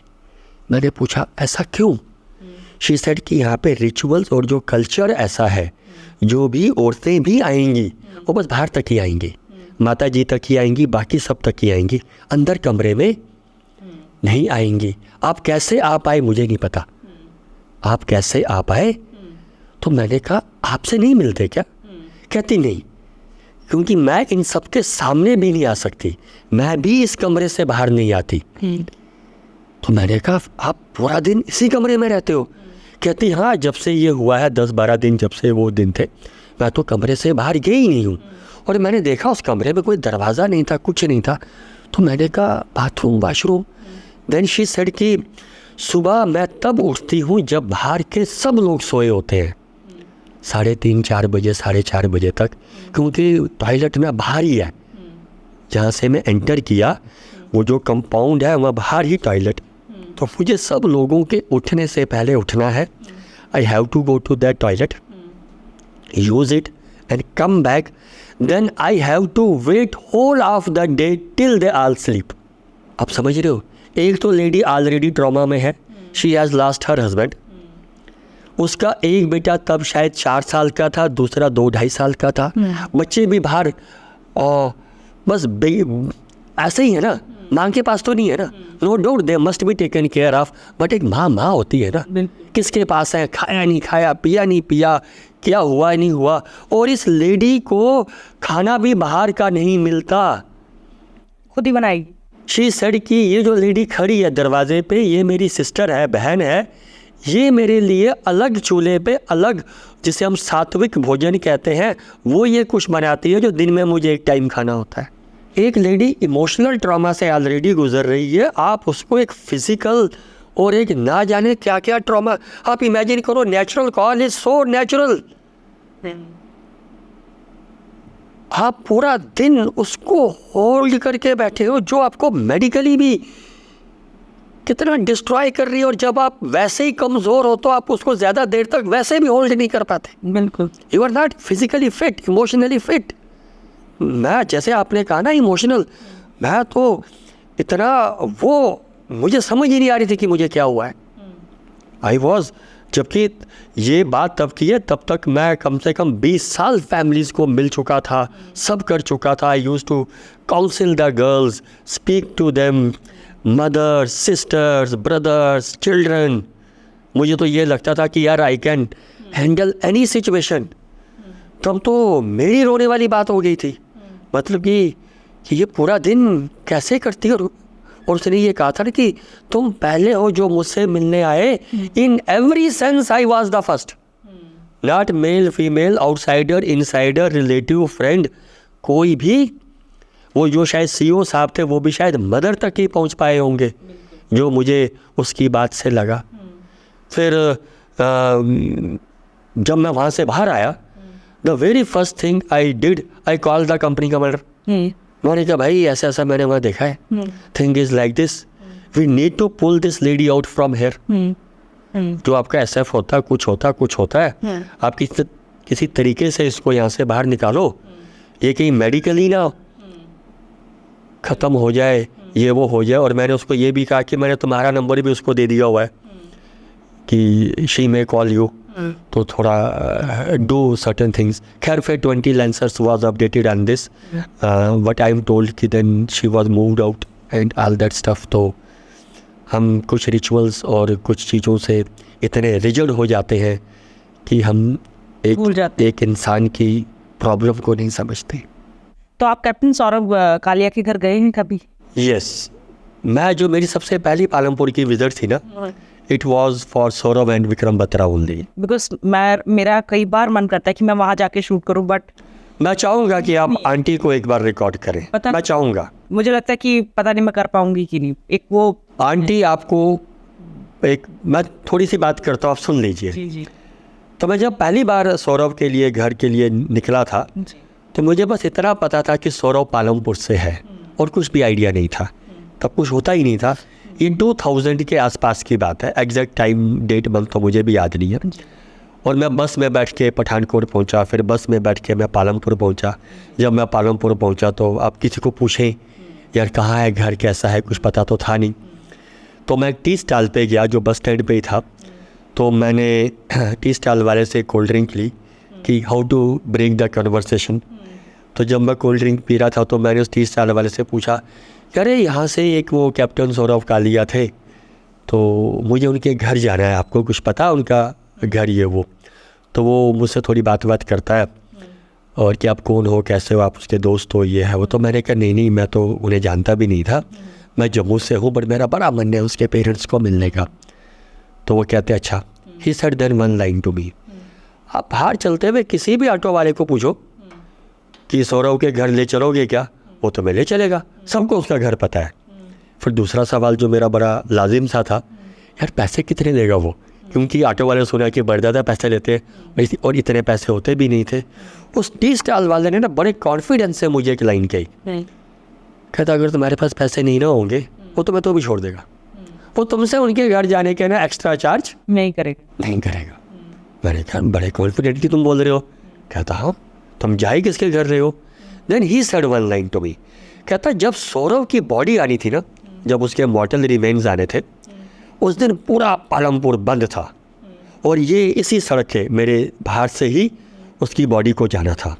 मैंने पूछा ऐसा क्यों? शी सेड कि यहाँ पे रिचुअल्स और जो कल्चर ऐसा है, जो भी औरतें भी आएंगी वो बस बाहर तक ही आएंगी, माता जी तक ही आएंगी, बाकी सब तक ही आएंगी, अंदर कमरे में नहीं आएंगी। आप कैसे आ पाए मुझे नहीं पता, आप कैसे आ पाए? तो मैंने कहा आपसे नहीं मिलते क्या? कहती नहीं, क्योंकि मैं इन सब के सामने भी नहीं आ सकती, मैं भी इस कमरे से बाहर नहीं आती। तो मैंने कहा आप पूरा दिन इसी कमरे में रहते हो? कहती हाँ, जब से ये हुआ है 10-12 दिन, जब से वो दिन थे मैं तो कमरे से बाहर गई ही नहीं हूँ। और मैंने देखा उस कमरे में कोई दरवाज़ा नहीं था, कुछ नहीं था। तो मैंने कहा bathroom washroom. Then she said कि सुबह मैं तब उठती हूँ जब बाहर के सब लोग सोए होते हैं, 3:30 4 बजे 4:30 बजे तक, क्योंकि टॉयलेट में बाहर ही है। जहाँ से मैं एंटर किया वो जो कंपाउंड है वहाँ बाहर ही टॉयलेट। तो मुझे सब लोगों के उठने से पहले उठना है। I have to go to that toilet, use it and come back. Then I have to wait whole of the day till they all sleep. आप समझ रहे हो, एक तो लेडी ऑलरेडी ट्रॉमा में है, she has lost her husband. उसका एक बेटा तब शायद 4 साल का था, दूसरा 2-2.5 साल का था। बच्चे भी बाहर, और बस ऐसे ही है ना, माँ के पास तो नहीं है ना। No doubt they must be taken care of, but एक माँ होती है ना, किसके पास है, खाया नहीं खाया, पिया नहीं पिया, क्या हुआ नहीं हुआ। और इस लेडी को खाना भी बाहर का नहीं मिलता, खुद ही बनाएगी। शी सेड कि ये जो लेडी खड़ी है दरवाजे पे, ये मेरी सिस्टर है, बहन है, ये मेरे लिए अलग चूल्हे पे अलग, जिसे हम सात्विक भोजन कहते हैं, वो ये कुछ बनाती है जो दिन में मुझे एक टाइम खाना होता है। एक लेडी इमोशनल ट्रॉमा से ऑलरेडी गुजर रही है, आप उसको एक फिजिकल और एक ना जाने क्या क्या ट्रॉमा, आप इमेजिन करो। Natural call is so natural, आप पूरा दिन उसको होल्ड करके बैठे हो, जो आपको मेडिकली भी कितना डिस्ट्रॉय कर रही है। और जब आप वैसे ही कमज़ोर हो तो आप उसको ज़्यादा देर तक वैसे भी होल्ड नहीं कर पाते। बिल्कुल, you are not physically fit, emotionally fit. मैं, जैसे आपने कहा ना इमोशनल, मैं तो इतना, वो मुझे समझ ही नहीं आ रही थी कि मुझे क्या हुआ है। आई वॉज, जबकि ये बात तब की है, तब तक मैं कम से कम 20 साल फैमिलीज़ को मिल चुका था, सब कर चुका था। I used to counsel the girls, speak to them, mothers, sisters, brothers, children. मुझे तो ये लगता था कि यार I can handle any situation. तब तो मेरी रोने वाली बात हो गई थी, मतलब कि ये पूरा दिन कैसे करती है। और उसने ये कहा था ना कि तुम पहले हो जो मुझसे मिलने आए, in every sense I was the first, not male female, outsider, insider, relative, friend, कोई भी। वो जो शायद सीईओ साहब थे वो भी शायद मदर तक ही पहुंच पाए होंगे, जो मुझे उसकी बात से लगा। फिर जब मैं वहाँ से बाहर आया, the very first thing I did, I call the company commander. मैंने कहा भाई ऐसा ऐसा मैंने वहाँ देखा है, thing is like this, we need to pull this lady out from here. जो आपका SF होता है, कुछ होता है, आप किसी तरीके से इसको यहाँ से बाहर निकालो, ये कहीं मेडिकली ना ख़त्म हो जाए, ये वो हो जाए। और मैंने उसको ये भी कहा कि मैंने तुम्हारा नंबर भी उसको दे दिया हुआ है कि शी मे कॉल यू, तो थोड़ा डू सर्टन थिंग्स। खैर फिर 20 lancers was updated on this, what I am told कि then she was moved out and all that stuff। तो हम कुछ रिचुअल्स और कुछ चीज़ों से इतने रिजिड हो जाते हैं कि हम एक इंसान की प्रॉब्लम को नहीं समझते। तो आप कैप्टन सौरभ कालिया के घर गए हैं कभी? यस, मैं जो मेरी सबसे पहली पालमपुर की विजिट थी ना, it was for Saurabh and Vikram Batra only. Because मेरा कई बार मन करता है कि मैं वहाँ जाके शूट करूँ, बट मैं चाहूँगा कि आप आंटी को एक बार रिकॉर्ड करें। मैं चाहूँगा, मुझे लगता है कि पता नहीं मैं कर पाऊंगी कि नहीं। एक वो आंटी आपको एक, मैं थोड़ी सी बात करता हूँ, आप सुन लीजिए। जी। तो मैं जब पहली बार सौरभ के लिए घर के लिए निकला था, तो मुझे बस इतना पता था कि सौरभ पालमपुर से है, और कुछ भी आइडिया नहीं था, तब कुछ होता ही नहीं था। ये 2000 के आसपास की बात है, एग्जैक्ट टाइम डेट मंथ तो मुझे भी याद नहीं है। और मैं बस में बैठ के पठानकोट पहुंचा, फिर बस में बैठ के मैं पालमपुर पहुंचा। जब मैं पालमपुर पहुंचा तो आप किसी को पूछें यार कहाँ है, घर कैसा है, कुछ पता तो था नहीं। तो मैं टी स्टॉल पे गया जो बस स्टैंड पे ही था। तो मैंने टी स्टॉल वाले से कोल्ड ड्रिंक ली कि how to break the conversation. तो जब मैं कोल्ड ड्रिंक पी रहा था तो मैंने उस टी स्टॉल वाले से पूछा, अरे यहाँ से एक वो कैप्टन सौरभ कालिया थे, तो मुझे उनके घर जाना है, आपको कुछ पता उनका घर ये वो? तो वो मुझसे थोड़ी बात करता है, और कि आप कौन हो, कैसे हो, आप उसके दोस्त हो, ये है वो। तो मैंने कहा नहीं मैं तो उन्हें जानता भी नहीं था, मैं जम्मू से हूँ, बट मेरा बड़ा मन है उसके पेरेंट्स को मिलने का। तो वो कहते अच्छा, he said then one line to me, आप बाहर चलते हुए किसी भी ऑटो वाले को पूछो कि सौरव के घर ले चलोगे क्या, वो तो मैं ले चलेगा, सबको उसका घर पता है। फिर दूसरा सवाल जो मेरा बड़ा लाजिम सा था, यार पैसे कितने लेगा वो, क्योंकि ऑटो वाले सुना कि बड़े ज़्यादा पैसे लेते हैं और इतने पैसे होते भी नहीं थे। उस टी स्टॉल वाले ने ना बड़े कॉन्फिडेंस से मुझे एक लाइन कही, कहता अगर तुम्हारे पास पैसे नहीं ना होंगे वो तुम्हें तो भी छोड़ देगा, वो तुमसे उनके घर जाने के ना एक्स्ट्रा चार्ज नहीं करेगा। मैंने कहा बड़े कॉन्फिडेंट की तुम बोल रहे हो। कहता हाँ, तुम जाए किसके घर रहे हो। Then he said one line to me, कहता जब सौरव की बॉडी आनी थी ना, जब उसके मॉर्टल रिमेन्स आने थे, उस दिन पूरा पालमपुर बंद था और ये इसी सड़क के मेरे बाहर से ही उसकी बॉडी को जाना था।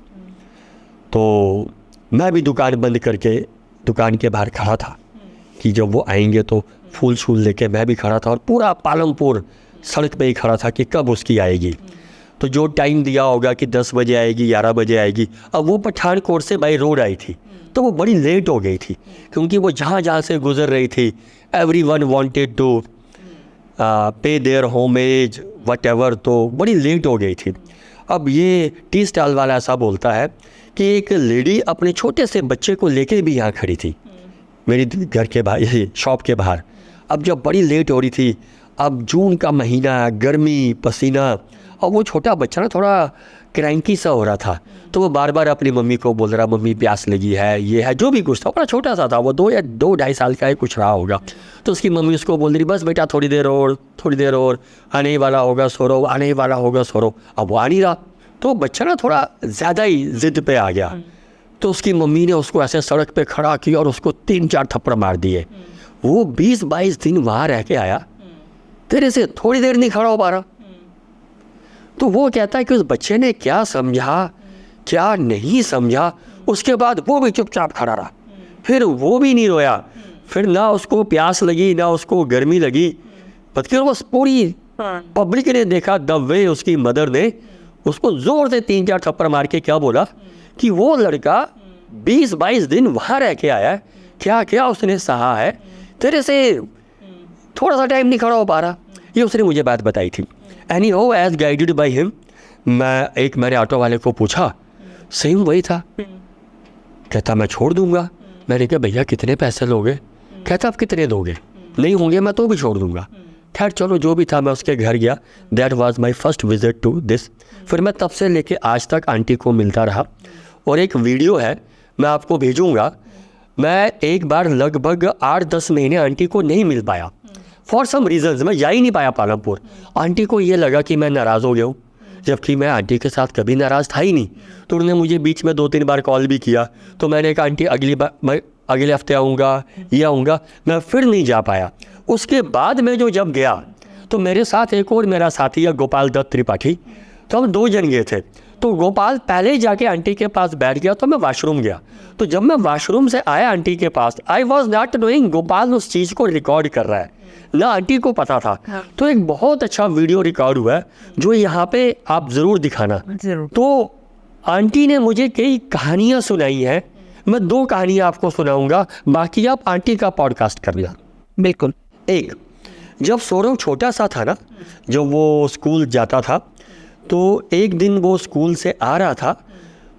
तो मैं भी दुकान बंद करके दुकान के बाहर खड़ा था कि जब वो आएंगे तो फूल शूल लेके मैं भी खड़ा था और पूरा पालमपुर सड़क पे ही खड़ा था कि कब उसकी आएगी। तो जो टाइम दिया होगा कि 10 बजे आएगी, 11 बजे आएगी, अब वो पठानकोट से बाई रोड आई थी तो वो बड़ी लेट हो गई थी, क्योंकि वो जहाँ जहाँ से गुजर रही थी एवरीवन वांटेड टू पे देयर होमेज व्हाटएवर, तो बड़ी लेट हो गई थी। अब ये टी स्टॉल वाला ऐसा बोलता है कि एक लेडी अपने छोटे से बच्चे को लेके भी यहाँ खड़ी थी मेरी घर के बाहर, यही शॉप के बाहर। अब जब बड़ी लेट हो रही थी, अब जून का महीना, गर्मी, पसीना, और वो छोटा बच्चा ना थोड़ा क्रैंकी सा हो रहा था, तो वो बार बार अपनी मम्मी को बोल रहा मम्मी प्यास लगी है, ये है, जो भी कुछ था, बड़ा छोटा सा था वो, 2 या 2-2.5 साल का है, कुछ रहा होगा। तो उसकी मम्मी उसको बोल रही बस बेटा थोड़ी देर और आने वाला होगा सौरव, आने वाला होगा सौरव। अब वो आ नहीं रहा, तो बच्चा ना थोड़ा ज़्यादा ही ज़िद पे आ गया। तो उसकी मम्मी ने उसको ऐसे सड़क पे खड़ा किया और उसको 3-4 थप्पड़ मार दिए। वो 20-22 दिन वहाँ रह के आया, तेरे से थोड़ी देर नहीं खड़ा हो पा रहा। तो वो कहता है कि उस बच्चे ने क्या समझा क्या नहीं समझा, उसके बाद वो भी चुपचाप खड़ा रहा, फिर वो भी नहीं रोया, फिर ना उसको प्यास लगी ना उसको गर्मी लगी, बल्कि वो पूरी पब्लिक ने देखा द वे उसकी मदर ने उसको ज़ोर से 3-4 थप्पड़ मार के क्या बोला कि वो लड़का 20-22 दिन वहाँ रह के आया है, क्या क्या उसने सहा है, तेरे से थोड़ा सा टाइम नहीं खड़ा हो पा रहा। ये उसने मुझे बात बताई थी। एनी हो एज गाइडेड बाई हिम, मैंने ऑटो वाले को पूछा, सेम वही था। कहता मैं छोड़ दूंगा। मैंने कहा भैया कितने पैसे लोगे? कहता आप कितने दोगे? नहीं होंगे मैं तो भी छोड़ दूंगा। खैर चलो जो भी था, मैं उसके घर गया। That was my first visit to this. फिर मैं तब से लेके आज तक आंटी को मिलता रहा, और एक वीडियो है मैं आपको भेजूंगा। मैं एक बार लगभग 8-10 महीने आंटी को नहीं मिल पाया, फॉर सम रीजंस मैं जा ही नहीं पाया पालमपुर। आंटी को ये लगा कि मैं नाराज़ हो गया हूँ, जबकि मैं आंटी के साथ कभी नाराज़ था ही नहीं। तो उन्होंने मुझे बीच में 2-3 बार कॉल भी किया, तो मैंने कहा आंटी अगली बार मैं अगले हफ्ते आऊँगा, ये आऊँगा, मैं फिर नहीं जा पाया। उसके बाद मैं जब गया तो मेरे साथ एक और मेरा साथी है गोपाल दत्त त्रिपाठी, तो हम 2 जन गए थे। तो गोपाल पहले जाके आंटी के पास बैठ गया, तो मैं वाशरूम गया। तो जब मैं वाशरूम से आया आंटी के पास, I was not knowing Gopal उस चीज़ को रिकॉर्ड कर रहा है, ना आंटी को पता था। तो एक बहुत अच्छा वीडियो रिकॉर्ड हुआ है जो यहाँ पे आप ज़रूर दिखाना। तो आंटी ने मुझे कई कहानियाँ सुनाई हैं, मैं 2 कहानियाँ आपको सुनाऊंगा, बाकी आप आंटी का पॉडकास्ट करना। बिल्कुल। एक, जब सौरव छोटा सा था ना, जब वो स्कूल जाता था, तो एक दिन वो स्कूल से आ रहा था,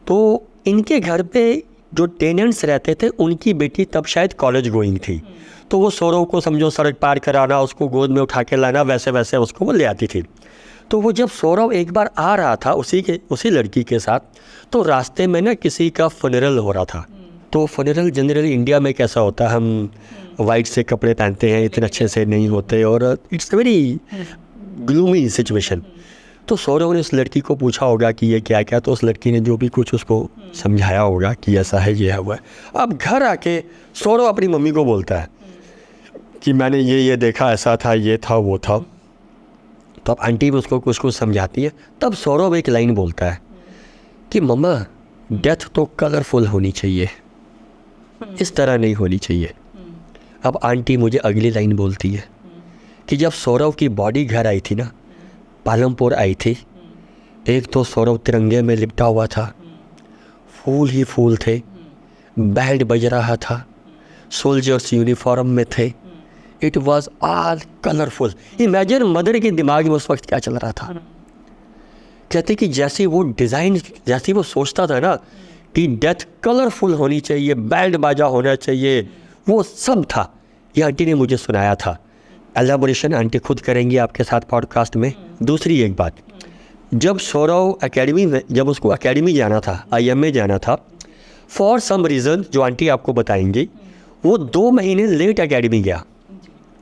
तो इनके घर पे जो टेनेंट्स रहते थे उनकी बेटी तब शायद कॉलेज गोइंग थी, तो वो सौरव को समझो सड़क पार कराना, उसको गोद में उठा के लाना, वैसे वैसे उसको वो ले आती थी। तो वो जब सौरव एक बार आ रहा था उसी लड़की के साथ, तो रास्ते में ना किसी का फनरल हो रहा था। तो फनरल जनरली इंडिया में कैसा होता है, हम वाइट से कपड़े पहनते हैं, इतने अच्छे से नहीं होते, और इट्स वेरी ग्लूमी सिचुएशन। तो सौरव ने उस लड़की को पूछा होगा कि ये क्या क्या, तो उस लड़की ने जो भी कुछ उसको समझाया होगा कि ऐसा है, ये है, हुआ है। अब घर आके सौरव अपनी मम्मी को बोलता है कि मैंने ये देखा, ऐसा था, ये था, वो था। तो अब आंटी भी उसको कुछ कुछ समझाती है। तब सौरव एक लाइन बोलता है कि मम्मा डेथ तो कलरफुल होनी चाहिए, इस तरह नहीं होनी चाहिए। अब आंटी मुझे अगली लाइन बोलती है कि जब सौरव की बॉडी घर आई थी ना, पालमपुर आई थी, एक तो सौरव तिरंगे में लिपटा हुआ था, फूल ही फूल थे, बैंड बज रहा था, सोल्जर्स यूनिफॉर्म में थे, it was all colourful. Imagine mother के दिमाग में उस वक्त क्या चल रहा था कहते कि जैसे वो डिज़ाइन, जैसे वो सोचता था ना कि डेथ कलरफुल होनी चाहिए, बैंड बाजा होना चाहिए, वो सब था। ये आंटी ने मुझे सुनाया था। एलाबोरेशन आंटी खुद करेंगी आपके साथ पॉडकास्ट में। दूसरी एक बात, जब सौरव एकेडमी में, जब उसको एकेडमी जाना था, IMA जाना था, फॉर सम रीज़न जो आंटी आपको बताएंगी, वो 2 महीने लेट एकेडमी गया,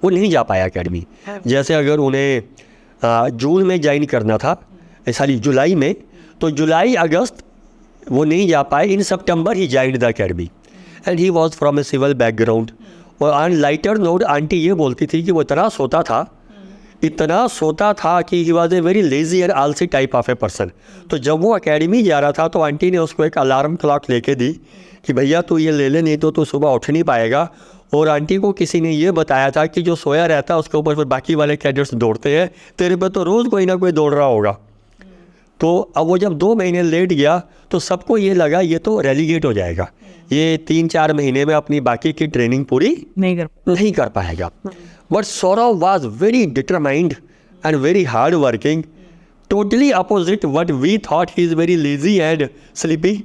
वो नहीं जा पाया एकेडमी। जैसे अगर उन्हें जून में ज्वाइन करना था, सॉरी जुलाई में, तो जुलाई अगस्त वो नहीं जा पाए। In September he join the academy and he was from a civil background. और ऑन लाइटर नोट आंटी ये बोलती थी कि वो इतना सोता था, इतना सोता था कि he was a very lazy and आलसी टाइप ऑफ ए पर्सन। तो जब वो एकेडमी जा रहा था तो आंटी ने उसको एक अलार्म क्लॉक लेके दी कि भैया तू ये ले ले, नहीं तो तू सुबह उठ नहीं पाएगा। और आंटी को किसी ने ये बताया था कि जो सोया रहता है उसके ऊपर फिर बाकी वाले कैडेट्स दौड़ते हैं, तेरे पे तो रोज़ कोई ना कोई दौड़ रहा होगा। तो अब वो जब 2 महीने लेट गया तो सबको ये लगा ये तो रेलीगेट हो जाएगा, ये 3-4 महीने में अपनी बाकी की ट्रेनिंग पूरी नहीं कर पाएगा। But Saurav was very determined and very hard working, totally opposite what we thought, he is very lazy and sleepy.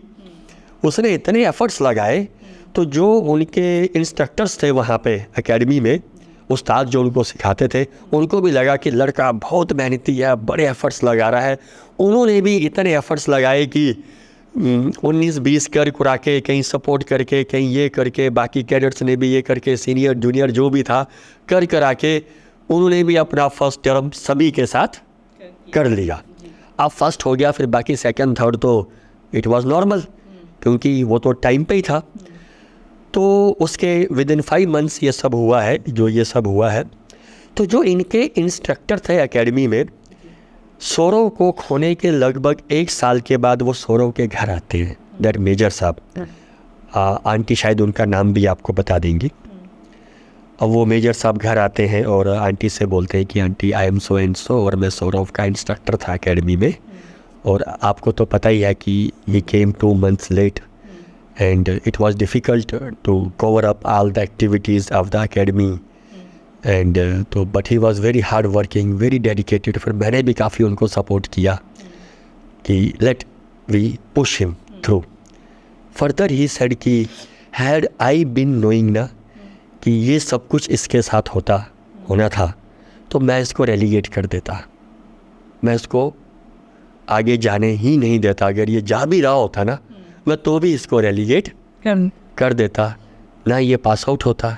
उसने इतने एफर्ट्स लगाए, तो जो उनके इंस्ट्रक्टर्स थे वहाँ पे एकेडमी में, उस्ताद जो उनको सिखाते थे, उनको भी लगा कि लड़का बहुत मेहनती है, बड़े एफर्ट्स लगा रहा है। उन्होंने भी इतने एफर्ट्स लगाए कि 19-20 कर कुरा के, कहीं सपोर्ट करके, कहीं ये करके, बाकी कैडेट्स ने भी ये करके, सीनियर जूनियर जो भी था कर करा के उन्होंने भी अपना फर्स्ट टर्म सभी के साथ कर लिया। अब फर्स्ट हो गया, फिर बाकी सेकंड थर्ड तो इट वाज नॉर्मल, क्योंकि वो तो टाइम पे ही था। तो उसके विदिन 5 मंथ्स ये सब हुआ है, जो ये सब हुआ है। तो जो इनके इंस्ट्रक्टर थे एकेडमी में, सौरव को खोने के लगभग 1 साल के बाद वो सौरव के घर आते हैं, दैट मेजर साहब। आंटी शायद उनका नाम भी आपको बता देंगी। अब वो मेजर साहब घर आते हैं और आंटी से बोलते हैं कि aunty I am so and so, और मैं सौरव का इंस्ट्रक्टर था एकेडमी में, और आपको तो पता ही है कि he came 2 months late and it was difficult to cover up all the activities of the academy and तो but he was very hard working, very dedicated। फिर मैंने भी काफ़ी उनको सपोर्ट किया कि let we push him through। further he said कि had I been knowing ना कि ये सब कुछ इसके साथ होना था, तो मैं इसको रेलीगेट कर देता, मैं इसको आगे जाने ही नहीं देता। अगर ये जा भी रहा होता ना, मैं तो भी इसको रेलीगेट कर देता। ना ये पास आउट होता,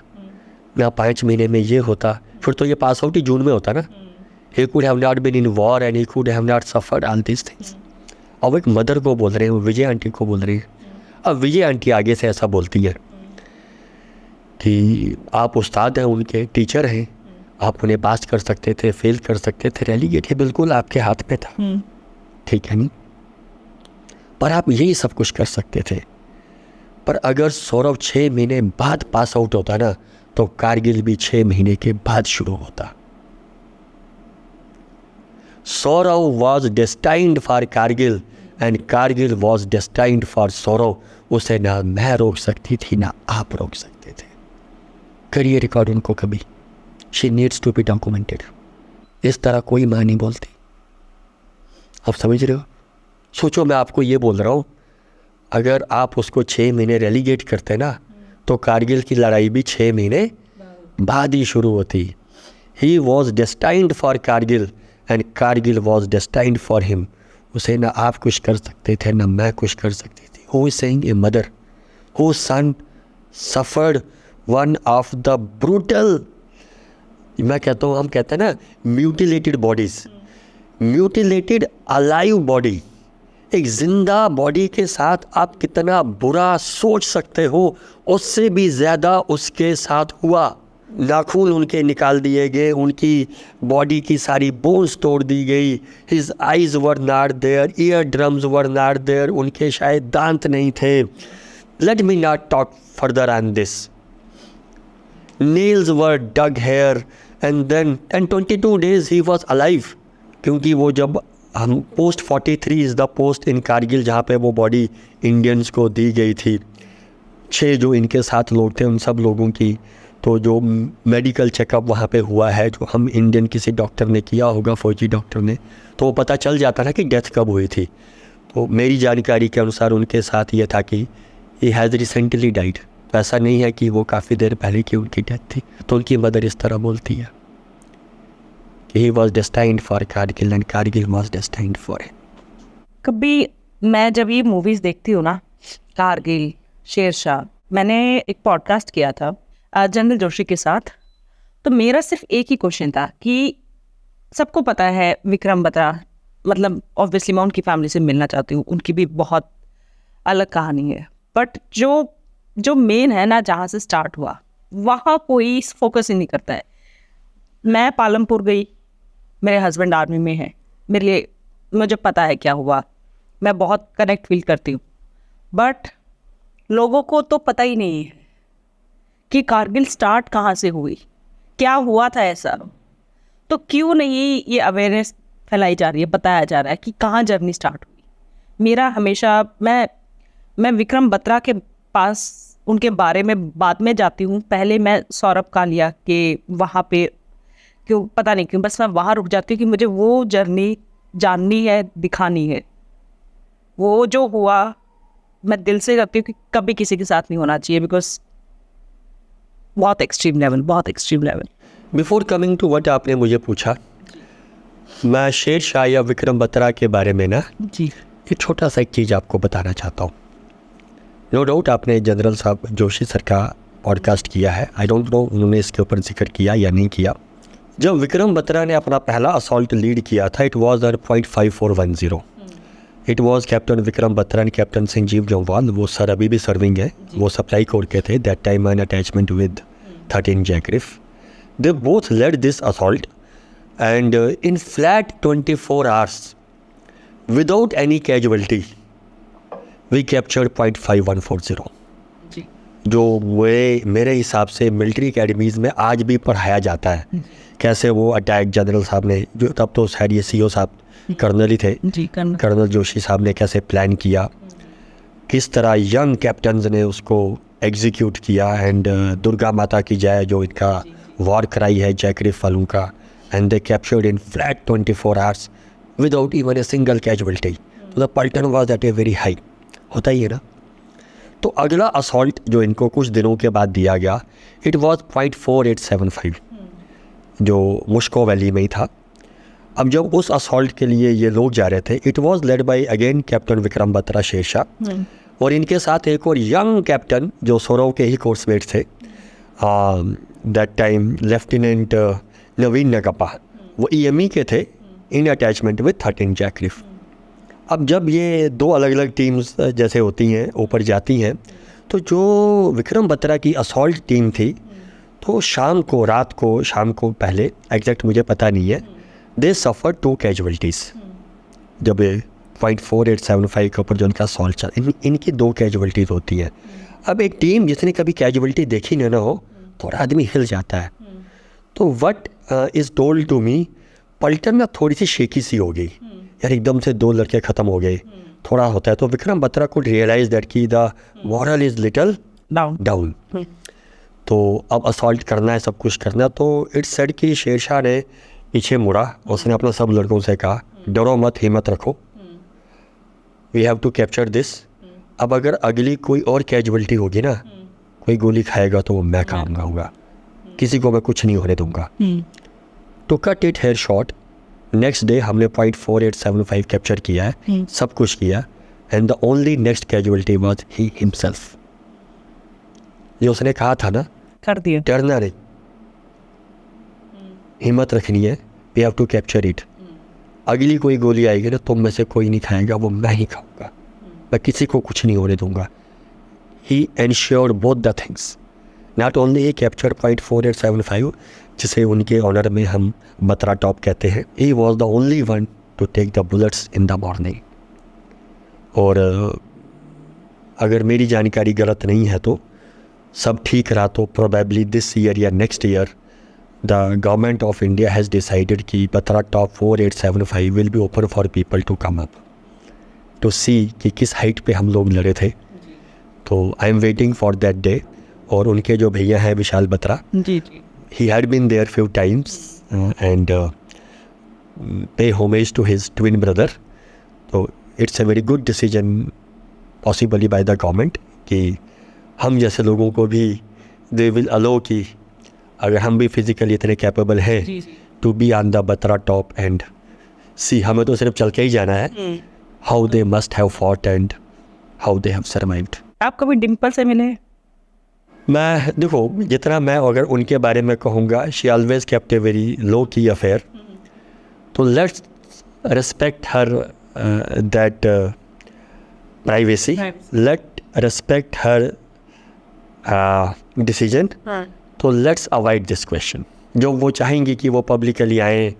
ना 5 महीने में ये होता, फिर तो ये पास आउट ही जून में होता ना। he could have not been in war and he could have not suffered all these things। अब एक मदर को बोल रहे हैं, विजय आंटी को बोल रही है। अब विजय आंटी आगे से ऐसा बोलती है कि आप उस्ताद हैं, उनके टीचर हैं, आप उन्हें पास कर सकते थे, फेल कर सकते थे, रेलीगेट है बिल्कुल आपके हाथ में था, ठीक है नहीं, पर आप यही सब कुछ कर सकते थे। पर अगर सौरव 6 महीने बाद पास आउट होता ना, तो कारगिल भी 6 महीने के बाद शुरू होता। Saurav was destined for Kargil and Kargil was destined for Saurav. उसे ना मैं रोक सकती थी, ना आप रोक सकते थे। करिए रिकॉर्ड उनको कभी, she needs to be documented. इस तरह कोई माँ नहीं बोलती, आप समझ रहे हो? सोचो, मैं आपको ये बोल रहा हूँ, अगर आप उसको 6 महीने रेलीगेट करते ना, तो कारगिल की लड़ाई भी 6 महीने बाद ही शुरू होती। He was destined for Kargil and Kargil was destined for him. उसे ना आप कुछ कर सकते थे, ना मैं कुछ कर सकती थी। Who is saying a mother who son suffered one of the brutal, मैं कहता हूँ, हम कहते हैं ना mutilated bodies, mutilated alive body, एक जिंदा बॉडी के साथ आप कितना बुरा सोच सकते हो, उससे भी ज़्यादा उसके साथ हुआ। नाखून उनके निकाल दिए गए, उनकी बॉडी की सारी बोन्स तोड़ दी गई। His eyes were not there, year drums were not there, उनके शायद दांत नहीं थे। Let me not talk further on this. Nails were dug here and 22 days he was alive, क्योंकि वो जब हम post 43 is the post in Kargil जहाँ पे वो बॉडी इंडियंस को दी गई थी, 6 जो इनके साथ लोग थे उन सब लोगों की। तो जो मेडिकल चेकअप वहाँ पे हुआ है, जो हम इंडियन किसी डॉक्टर ने किया होगा, फौजी डॉक्टर ने, तो वो पता चल जाता ना कि डेथ कब हुई थी। तो मेरी जानकारी के अनुसार उनके साथ ये था कि ही हैज़ रिसेंटली डाइड। तो ऐसा नहीं है कि वो काफ़ी देर पहले की उनकी डेथ थी। तो उनकी मदर इस तरह बोलती है कि he was destined for Kargil and Kargil was destined for him. कभी मैं जब ये मूवीज़ देखती हूँ ना, कारगिल, शेरशाह, मैंने एक पॉडकास्ट किया था जनरल जोशी के साथ, तो मेरा सिर्फ एक ही क्वेश्चन था कि सबको पता है विक्रम बत्रा, मतलब ऑब्वियसली मैं उनकी फैमिली से मिलना चाहती हूँ, उनकी भी बहुत अलग कहानी है, बट जो मेन है ना, जहाँ से स्टार्ट हुआ वहाँ कोई फोकस ही नहीं करता है। मैं पालमपुर गई, मेरे हस्बैंड आर्मी में है, मेरे लिए मुझे पता है क्या हुआ, मैं बहुत कनेक्ट फील करती हूँ, बट लोगों को तो पता ही नहीं है कि कारगिल स्टार्ट कहाँ से हुई, क्या हुआ था ऐसा। तो क्यों नहीं ये अवेयरनेस फैलाई जा रही है, बताया जा रहा है कि कहाँ जर्नी स्टार्ट हुई। मेरा हमेशा मैं विक्रम बत्रा के पास उनके बारे में बाद में जाती हूँ, पहले मैं सौरभ कालिया के वहाँ पे क्यों पता नहीं क्यों बस मैं वहाँ रुक जाती हूँ कि मुझे वो जर्नी जाननी है, दिखानी है। वो जो हुआ मैं दिल से करती हूँ कि कभी किसी के साथ नहीं होना चाहिए, बिकॉज बहुत extreme level. Before coming to what आपने मुझे पूछा, मैं शेरशाह या विक्रम बत्रा के बारे में ना जी एक छोटा सा एक चीज़ आपको बताना चाहता हूँ। नो डाउट आपने जनरल साहब जोशी सर का पॉडकास्ट किया है, आई डोंट नो उन्होंने इसके ऊपर जिक्र किया या नहीं किया। जब विक्रम बत्रा ने अपना पहला असॉल्ट लीड किया था, it was at .5410। It was captain Vikram Batra and captain Sanjeev Jamwal, वो सर अभी भी सर्विंग है, वो सप्लाई कोर के थे, that time an attachment with 13 JAK RIF. They both led this assault and in flat 24 hours without any casualty we captured .5140, जो मेरे हिसाब से मिलिट्री अकेडमीज़ में आज भी पढ़ाया जाता है कैसे वो अटैक जनरल साहब ने, जो तब तो शायद ये CO साहब कर्नल ही थे, कर्नल जोशी साहब ने कैसे प्लान किया, किस तरह यंग कैप्टन्स ने उसको एग्जीक्यूट किया। एंड दुर्गा माता की जय, जो इनका वॉर क्राई है जैकरिफ वालों का, and they captured in flat 24 hours without even a single casualty. तो the paltan was at a very high, होता ही है ना। तो अगला असॉल्ट जो इनको कुछ दिनों के बाद दिया गया, इट वाज .4875, जो मुश्को वैली में ही था। अब जब उस असॉल्ट के लिए ये लोग जा रहे थे, it was led by again captain Vikram Batra Shershah, और इनके साथ एक और यंग कैप्टन जो सौरव के ही कोर्समेट थे, दैट टाइम लेफ्टिनेंट नवीन नगप्पा, वो EME के थे इन अटैचमेंट विद 13 जैकरिफ। अब जब ये दो अलग अलग टीम्स जैसे होती हैं ऊपर जाती हैं, तो जो विक्रम बत्रा की असॉल्ट टीम थी, तो शाम को पहले एग्जैक्ट मुझे पता नहीं है, दे सफ़र 2 कैजुअलिटीज़। जब .4875 के ऊपर जो उनका असॉल्ट चला, इनकी 2 कैजुअलिटीज़ होती हैं। अब एक टीम जिसने कभी कैजुअलिटी देखी ना हो, थोड़ा आदमी हिल जाता है। तो what is told to me, पलटन में थोड़ी सी शेकी सी हो गई यार, एकदम से 2 लड़के ख़त्म हो गए, थोड़ा होता है। तो विक्रम बत्रा को रियलाइज दैट कि the moral is little down. तो अब असॉल्ट करना है, सब कुछ करना। तो इट्स सेड कि शेरशाह ने पीछे मुड़ा, उसने अपने सब लड़कों से कहा, डरो मत, हिम्मत रखो, we have to capture this. अब अगर अगली कोई और कैजुअलिटी होगी ना, कोई गोली खाएगा तो वो मैं काम होगा, किसी को मैं कुछ नहीं होने दूंगा। तो cut it here short, next day हमने .4875 कैप्चर किया है, सब कुछ किया, and the only next casualty was he himself. ये उसने कहा था ना, कर दिया, डरना नहीं, हिम्मत रखनी है, we have to capture it. अगली कोई गोली आएगी ना, तुम में से कोई नहीं खाएगा, वो मैं ही खाऊंगा, मैं किसी को कुछ नहीं होने दूंगा। He ensured both the things, not only he capture .4875, जिसे उनके ऑनर में हम बत्रा टॉप कहते हैं, he was the only one to take the bullets in the morning. और अगर मेरी जानकारी गलत नहीं है तो सब ठीक रहा तो प्रोबेबली दिस ईयर या next year the government of India has decided कि Batra top 4875 will be open for people to come up to see कि किस हाइट पे हम लोग लड़े थे। तो I am waiting for that day. और उनके जो भैया हैं विशाल बत्रा, जी जी, he had been there few times and pay homage to his twin brother. So it's a very good decision possibly by the government कि हम जैसे लोगों को भी they will allow कि अगर हम भी फिजिकली इतने कैपेबल हैं जी जी, to be on the Batra top and see, हमें तो सिर्फ चल के ही जाना है, how they must have fought and how they have survived. आप कभी डिम्पल से मिले? मैं देखो, जितना मैं अगर उनके बारे में कहूँगा, she always kept a very low key affair, तो let's respect her that privacy, let respect her decision. तो लेट्स अवॉइड दिस क्वेश्चन। जो वो चाहेंगी कि वो पब्लिकली आएँ,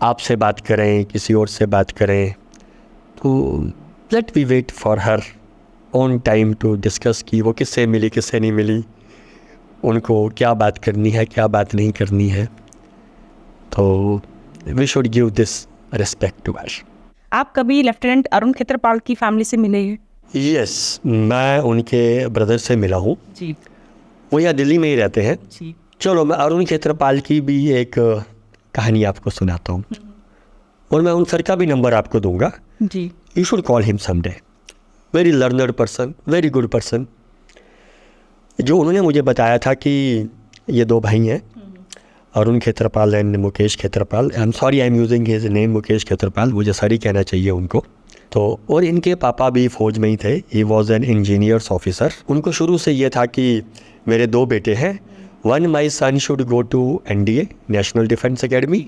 आपसे बात करें, किसी और से बात करें, तो let we wait for her on time to discuss कि वो किससे मिली, किससे नहीं मिली, उनको क्या बात करनी है, क्या बात नहीं करनी है। तो we should give this respect to her. आप कभी लेफ्टिनेंट अरुण खेत्रपाल की फैमिली से मिले हैं? यस, मैं उनके ब्रदर से मिला हूँ, जी वो यहाँ दिल्ली में ही रहते हैं। जी, चलो मैं अरुण खेत्रपाल की भी एक कहानी आपको सुनाता हूँ, और मैं उन सर का भी नंबर आपको दूंगा। जी you should call him someday. Very learner person, very good person. जो उन्होंने मुझे बताया था कि ये दो भाई हैं, Arun Khetarpal and Mukesh Khetarpal. I am sorry I am using his name Mukesh Khetarpal, मुझे सर ही कहना चाहिए उनको। तो और इनके पापा भी फौज में ही थे, he was an engineers officer. उनको शुरू से ये था कि मेरे दो बेटे हैं, one my son should go to NDA national defence academy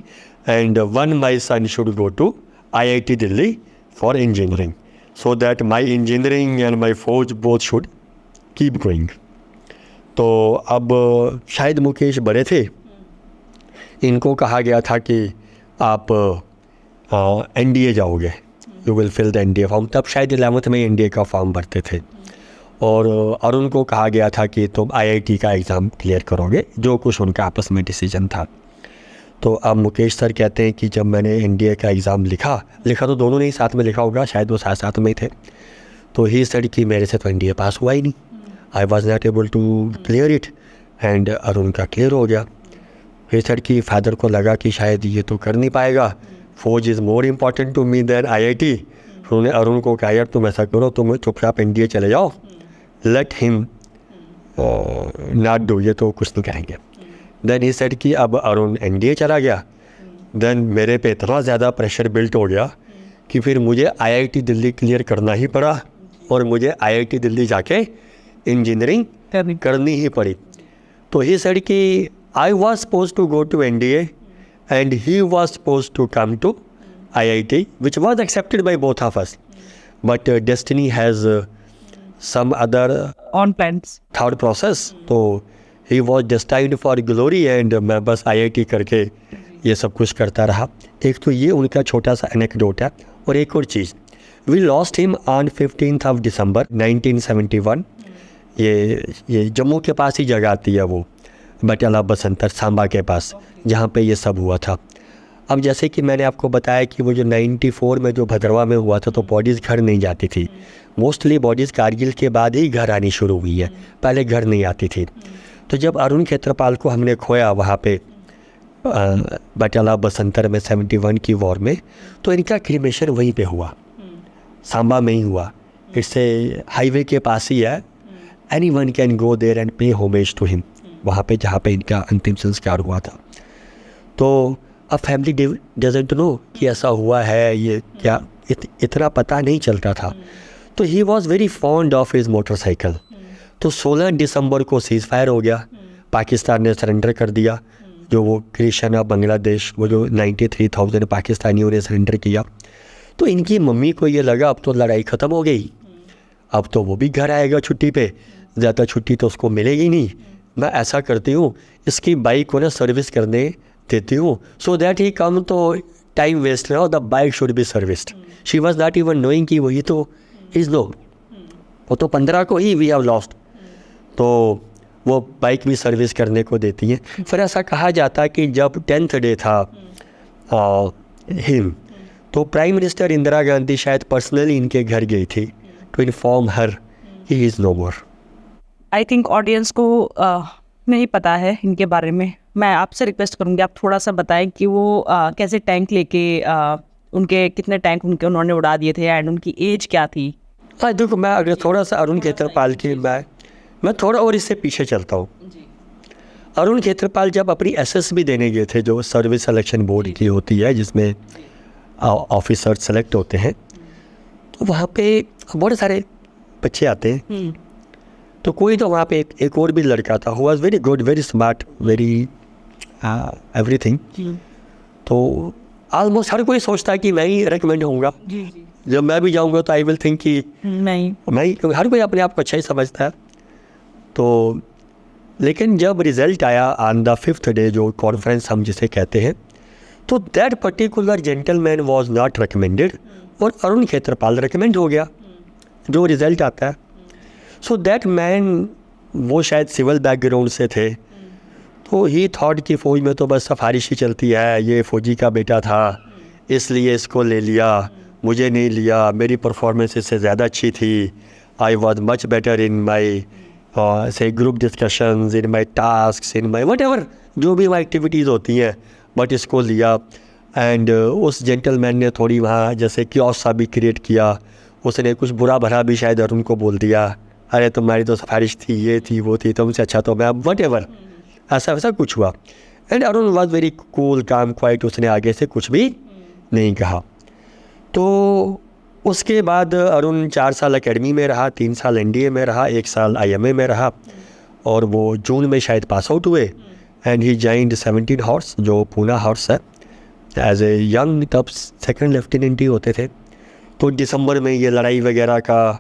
and one my son should go to IIT Delhi for engineering, so that my engineering and my फौज both should keep going। तो अब शायद मुकेश बड़े थे, इनको कहा गया था कि आप NDA जाओगे, you will fill the NDA form. तब शायद 11th में NDA का फॉर्म भरते थे, और अरुण को कहा गया था कि तुम IIT का एग्ज़ाम क्लियर करोगे, जो कुछ उनका आपस में डिसीजन था। तो अब मुकेश सर कहते हैं कि जब मैंने NDA का एग्ज़ाम लिखा तो दोनों ने ही साथ में लिखा होगा, शायद वो साथ साथ में ही थे। तो ही सेड कि मेरे से तो NDA पास हुआ ही नहीं, I was not able to clear it, and Arun का क्लियर हो गया। ही सेड कि फादर को लगा कि शायद ये तो कर नहीं पाएगा, फौज is more important to me than IIT। उन्होंने अरुण को कहा, यार तुम ऐसा करो, तुम चुपचाप NDA चले जाओ, लेट हिम नॉट डू, ये तो कुछ नहीं कहेंगे। देन ही सेड कि अब अरुण NDA चला गया, देन मेरे पे इतना ज़्यादा प्रेशर बिल्ट हो गया कि फिर मुझे IIT दिल्ली क्लियर करना ही पड़ा, और मुझे IIT दिल्ली जाके इंजीनियरिंग करनी ही पड़ी। तो ही सेड कि I was suppose to go to NDA and he was suppose to come to IIT, which was accepted by both of us, but destiny has some other on plans third process. तो he was destined for glory, and मैं बस IIT करके ये सब कुछ करता रहा। एक तो ये उनका छोटा सा एनेक्डोट है, और एक और चीज़, वी लॉस्ट हिम ऑन 15 दिसंबर 1971। ये जम्मू के पास ही जगह आती है, वो बटाला बसंतर सांबा के पास, जहाँ पे ये सब हुआ था। अब जैसे कि मैंने आपको बताया कि वो जो 94 में जो भद्रवा में हुआ था, तो बॉडीज़ घर नहीं जाती थी, मोस्टली बॉडीज़ कारगिल के बाद ही घर आनी शुरू हुई है, पहले घर नहीं आती थी। तो जब अरुण खेत्रपाल को हमने खोया वहाँ पे बटाला बसंतर में 71 की वॉर में, तो इनका क्रीमेशन वहीं पे हुआ, सांबा में ही हुआ। इससे हाईवे के पास ही है, anyone can go there and pay homage to him, वहाँ पे जहाँ पे इनका अंतिम संस्कार हुआ था। तो अब फैमिली डजंट नो कि ऐसा हुआ है, ये क्या इतना पता नहीं चलता था। तो he was very fond of his motorcycle. तो 16 दिसंबर को सीज़ फायर हो गया, पाकिस्तान ने सरेंडर कर दिया, जो वो क्रिश्चियन बांग्लादेश, वो जो 93,000 पाकिस्तानियों ने सरेंडर किया। तो इनकी मम्मी को ये लगा अब तो लड़ाई ख़त्म हो गई, अब तो वो भी घर आएगा छुट्टी पे, ज़्यादा छुट्टी तो उसको मिलेगी नहीं। मैं ऐसा करती हूँ, इसकी बाइक को ना सर्विस करने देती हूँ, सो दैट ही कम, तो टाइम वेस्ट ना हो, the bike should be serviced. She was not even knowing कि वही तो इज़ नो, वो तो 15 को ही वी हैव लॉस्ट, तो वो बाइक भी सर्विस करने को देती हैं। फिर ऐसा कहा जाता है कि जब 10th डे था हिम, तो प्राइम मिनिस्टर इंदिरा गांधी शायद पर्सनली इनके घर गई थी to inform her he is no more. I think audience को नहीं पता है इनके बारे में। मैं आपसे रिक्वेस्ट करूँगी आप थोड़ा सा बताएं कि वो कैसे टैंक लेके उनके कितने टैंक उन्होंने उड़ा दिए थे एंड उनकी एज क्या थी। हाँ देखो, मैं अगर थोड़ा सा अरुण खेत्रपाल की मैं थोड़ा और इससे पीछे चलता हूँ। अरुण खेत्रपाल जब अपनी SSB देने गए थे, जो सर्विस सिलेक्शन बोर्ड की होती है जिसमें ऑफिसर सेलेक्ट होते हैं, तो वहाँ पे बहुत सारे बच्चे आते हैं। तो कोई तो वहाँ पे एक और भी लड़का था, who was very good, very smart, very everything. तो ऑलमोस्ट हर कोई सोचता है कि मैं ही रिकमेंड होऊंगा, जब मैं भी जाऊंगा तो आई विल थिंक कि मैं, क्योंकि हर कोई अपने आप को अच्छा ही समझता है। तो लेकिन जब रिज़ल्ट आया ऑन द 5th डे, जो कॉन्फ्रेंस हम जिसे कहते हैं, तो that particular gentleman was not recommended और अरुण खेत्रपाल रिकमेंड हो गया, जो रिज़ल्ट आता है। सो दैट मैन, वो शायद सिविल बैकग्राउंड से थे, तो ही थॉट कि फ़ौज में तो बस सफारिश ही चलती है, ये फ़ौजी का बेटा था इसलिए इसको ले लिया, मुझे नहीं लिया, मेरी परफॉर्मेंस इससे ज़्यादा अच्छी थी, I was much better in my से group discussions, in my task, in my whatever, जो भी वहाँ एक्टिविटीज़ होती हैं, बट इसको लिया। एंड उस जेंटलमैन ने थोड़ी वहाँ जैसे क्योस सा भी क्रिएट किया, उसने कुछ बुरा भरा भी शायद अरुण को बोल दिया, अरे तुम्हारी तो सिफारिश थी, ये थी, वो थी, तुमसे अच्छा तो मैं, वट एवर, ऐसा वैसा कुछ हुआ। And Arun was very cool, काम, क्वाइट, उसने आगे से कुछ भी नहीं कहा। तो उसके बाद अरुण 4 साल एकेडमी में रहा, 3 साल NDA में रहा, 1 साल IMA में रहा, और वो जून में शायद पास आउट हुए। एंड ही जॉइंड 17 हॉर्स, जो पूना हॉर्स है, एज ए यंग, तब 2nd लेफ्टिनेंट ही होते थे। तो दिसंबर में ये लड़ाई वगैरह का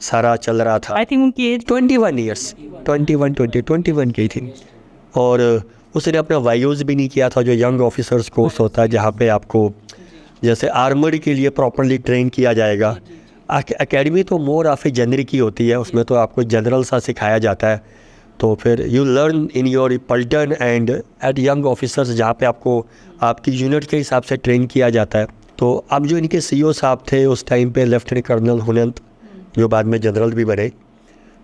सारा चल रहा था। आई थिंक उनकी एज 21 ईयर्स, 21 की थी। और उसने अपना वायूज़ भी नहीं किया था, जो यंग ऑफिसर्स कोर्स होता है, जहाँ पे आपको जैसे आर्मर्ड के लिए प्रॉपरली ट्रेन किया जाएगा। एकेडमी तो मोर ऑफ ए जेनरिक की होती है, उसमें तो आपको जनरल सा सिखाया जाता है। तो फिर you learn in your paltan and at young officers, जहाँ पे आपको आपकी यूनिट के हिसाब से ट्रेन किया जाता है। तो अब जो इनके CEO साहब थे उस टाइम पे, लेफ्टिनेंट कर्नल हुनंत, जो बाद में जनरल भी बने,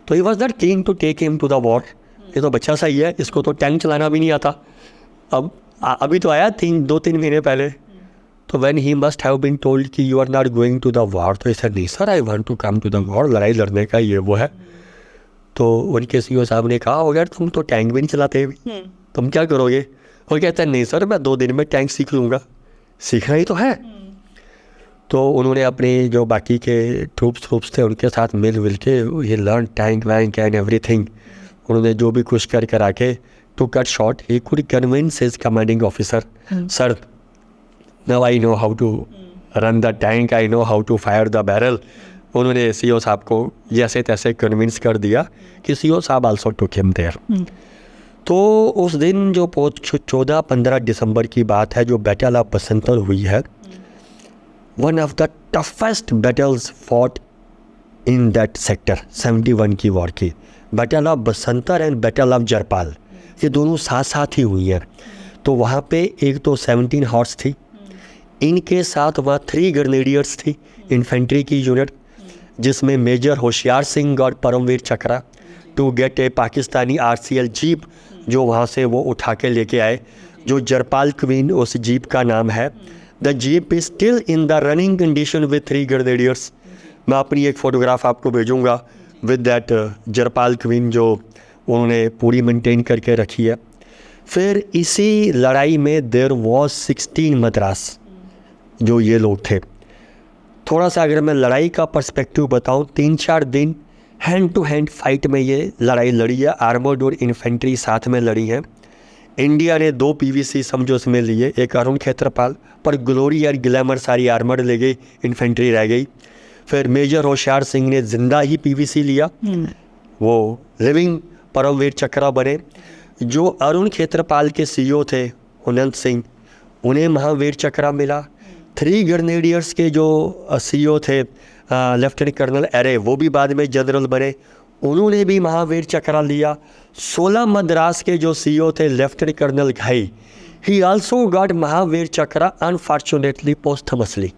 तो he was not keen to take him to the war. ये तो बच्चा सा ही है, इसको तो टैंक चलाना भी नहीं आता। अब अभी तो आया 2-3 महीने पहले। तो when he must have been told कि you are not going to the war, तो ऐसा नहीं sir, I want to come to the war, लड़ाई लड़ने का ये वो है। तो उनके CEO साहब ने कहा, हो यार तुम तो टैंक भी नहीं चलाते, तुम क्या करोगे? और कहता है, नहीं सर, मैं 2 दिन में टैंक सीख लूँगा, सीखना ही तो है। तो उन्होंने अपने जो बाकी के ट्रूप्स थे उनके साथ मिल के ये लर्न टैंक वैंक एंड एवरीथिंग। उन्होंने जो भी कुछ करा के, to cut short, he could convince his commanding officer, sir now I know how to run the tank, I know how to fire the barrel. उन्होंने CEO साहब को जैसे तैसे कन्विंस कर दिया कि CEO साहब आल्सो टुक हिम देयर। तो उस दिन जो 14-15 दिसंबर की बात है, जो बैटल ऑफ बसंतर हुई है, one of the toughest battles fought in that sector, 71 की वॉर की। Battle of Basantar and battle of Jarpal, ये दोनों साथ साथ ही हुई हैं। तो वहाँ पे एक तो 17 हॉर्स थी, इनके साथ वहाँ 3 ग्रेनेडियर्स थी, इन्फेंट्री की यूनिट, जिसमें मेजर होशियार सिंह और Paramvir Chakra to get a Pakistani RCL jeep, जो वहाँ से वो उठा के लेके आए, जो जरपाल क्वीन उस जीप का नाम है। The jeep is still in the running condition with 3 grenadiers. मैं अपनी एक फ़ोटोग्राफ आपको भेजूँगा विद दैट जरपाल क्वीन, जो उन्होंने पूरी मेंटेन करके रखी है। फिर इसी लड़ाई में देयर वॉज 16 मद्रास, जो ये लोग थे। थोड़ा सा अगर मैं लड़ाई का पर्सपेक्टिव बताऊं, 3-4 दिन हैंड टू हैंड फाइट में ये लड़ाई लड़ी है, आर्मर्ड और इन्फेंट्री साथ में लड़ी है। इंडिया ने 2 PVC समझो उसमें लिए, एक अरुण खेत्रपाल, पर ग्लोरी और ग्लैमर सारी आर्मर्ड ले गई, इन्फेंट्री रह गई। फिर मेजर होशियार सिंह ने जिंदा ही PVC लिया, वो लिविंग परमवीर चक्रा बने। जो अरुण खेत्रपाल के CEO थे हुनंत सिंह, उन्हें महावीर चक्रा मिला। 3 ग्रेनेडियर्स के जो CEO थे लेफ्टिनेंट कर्नल एरे, वो भी बाद में जनरल बने, उन्होंने भी महावीर चक्रा लिया। 16 मद्रास के जो CEO थे lieutenant colonel Ghai, he also got Mahavir Chakra unfortunately posthumously.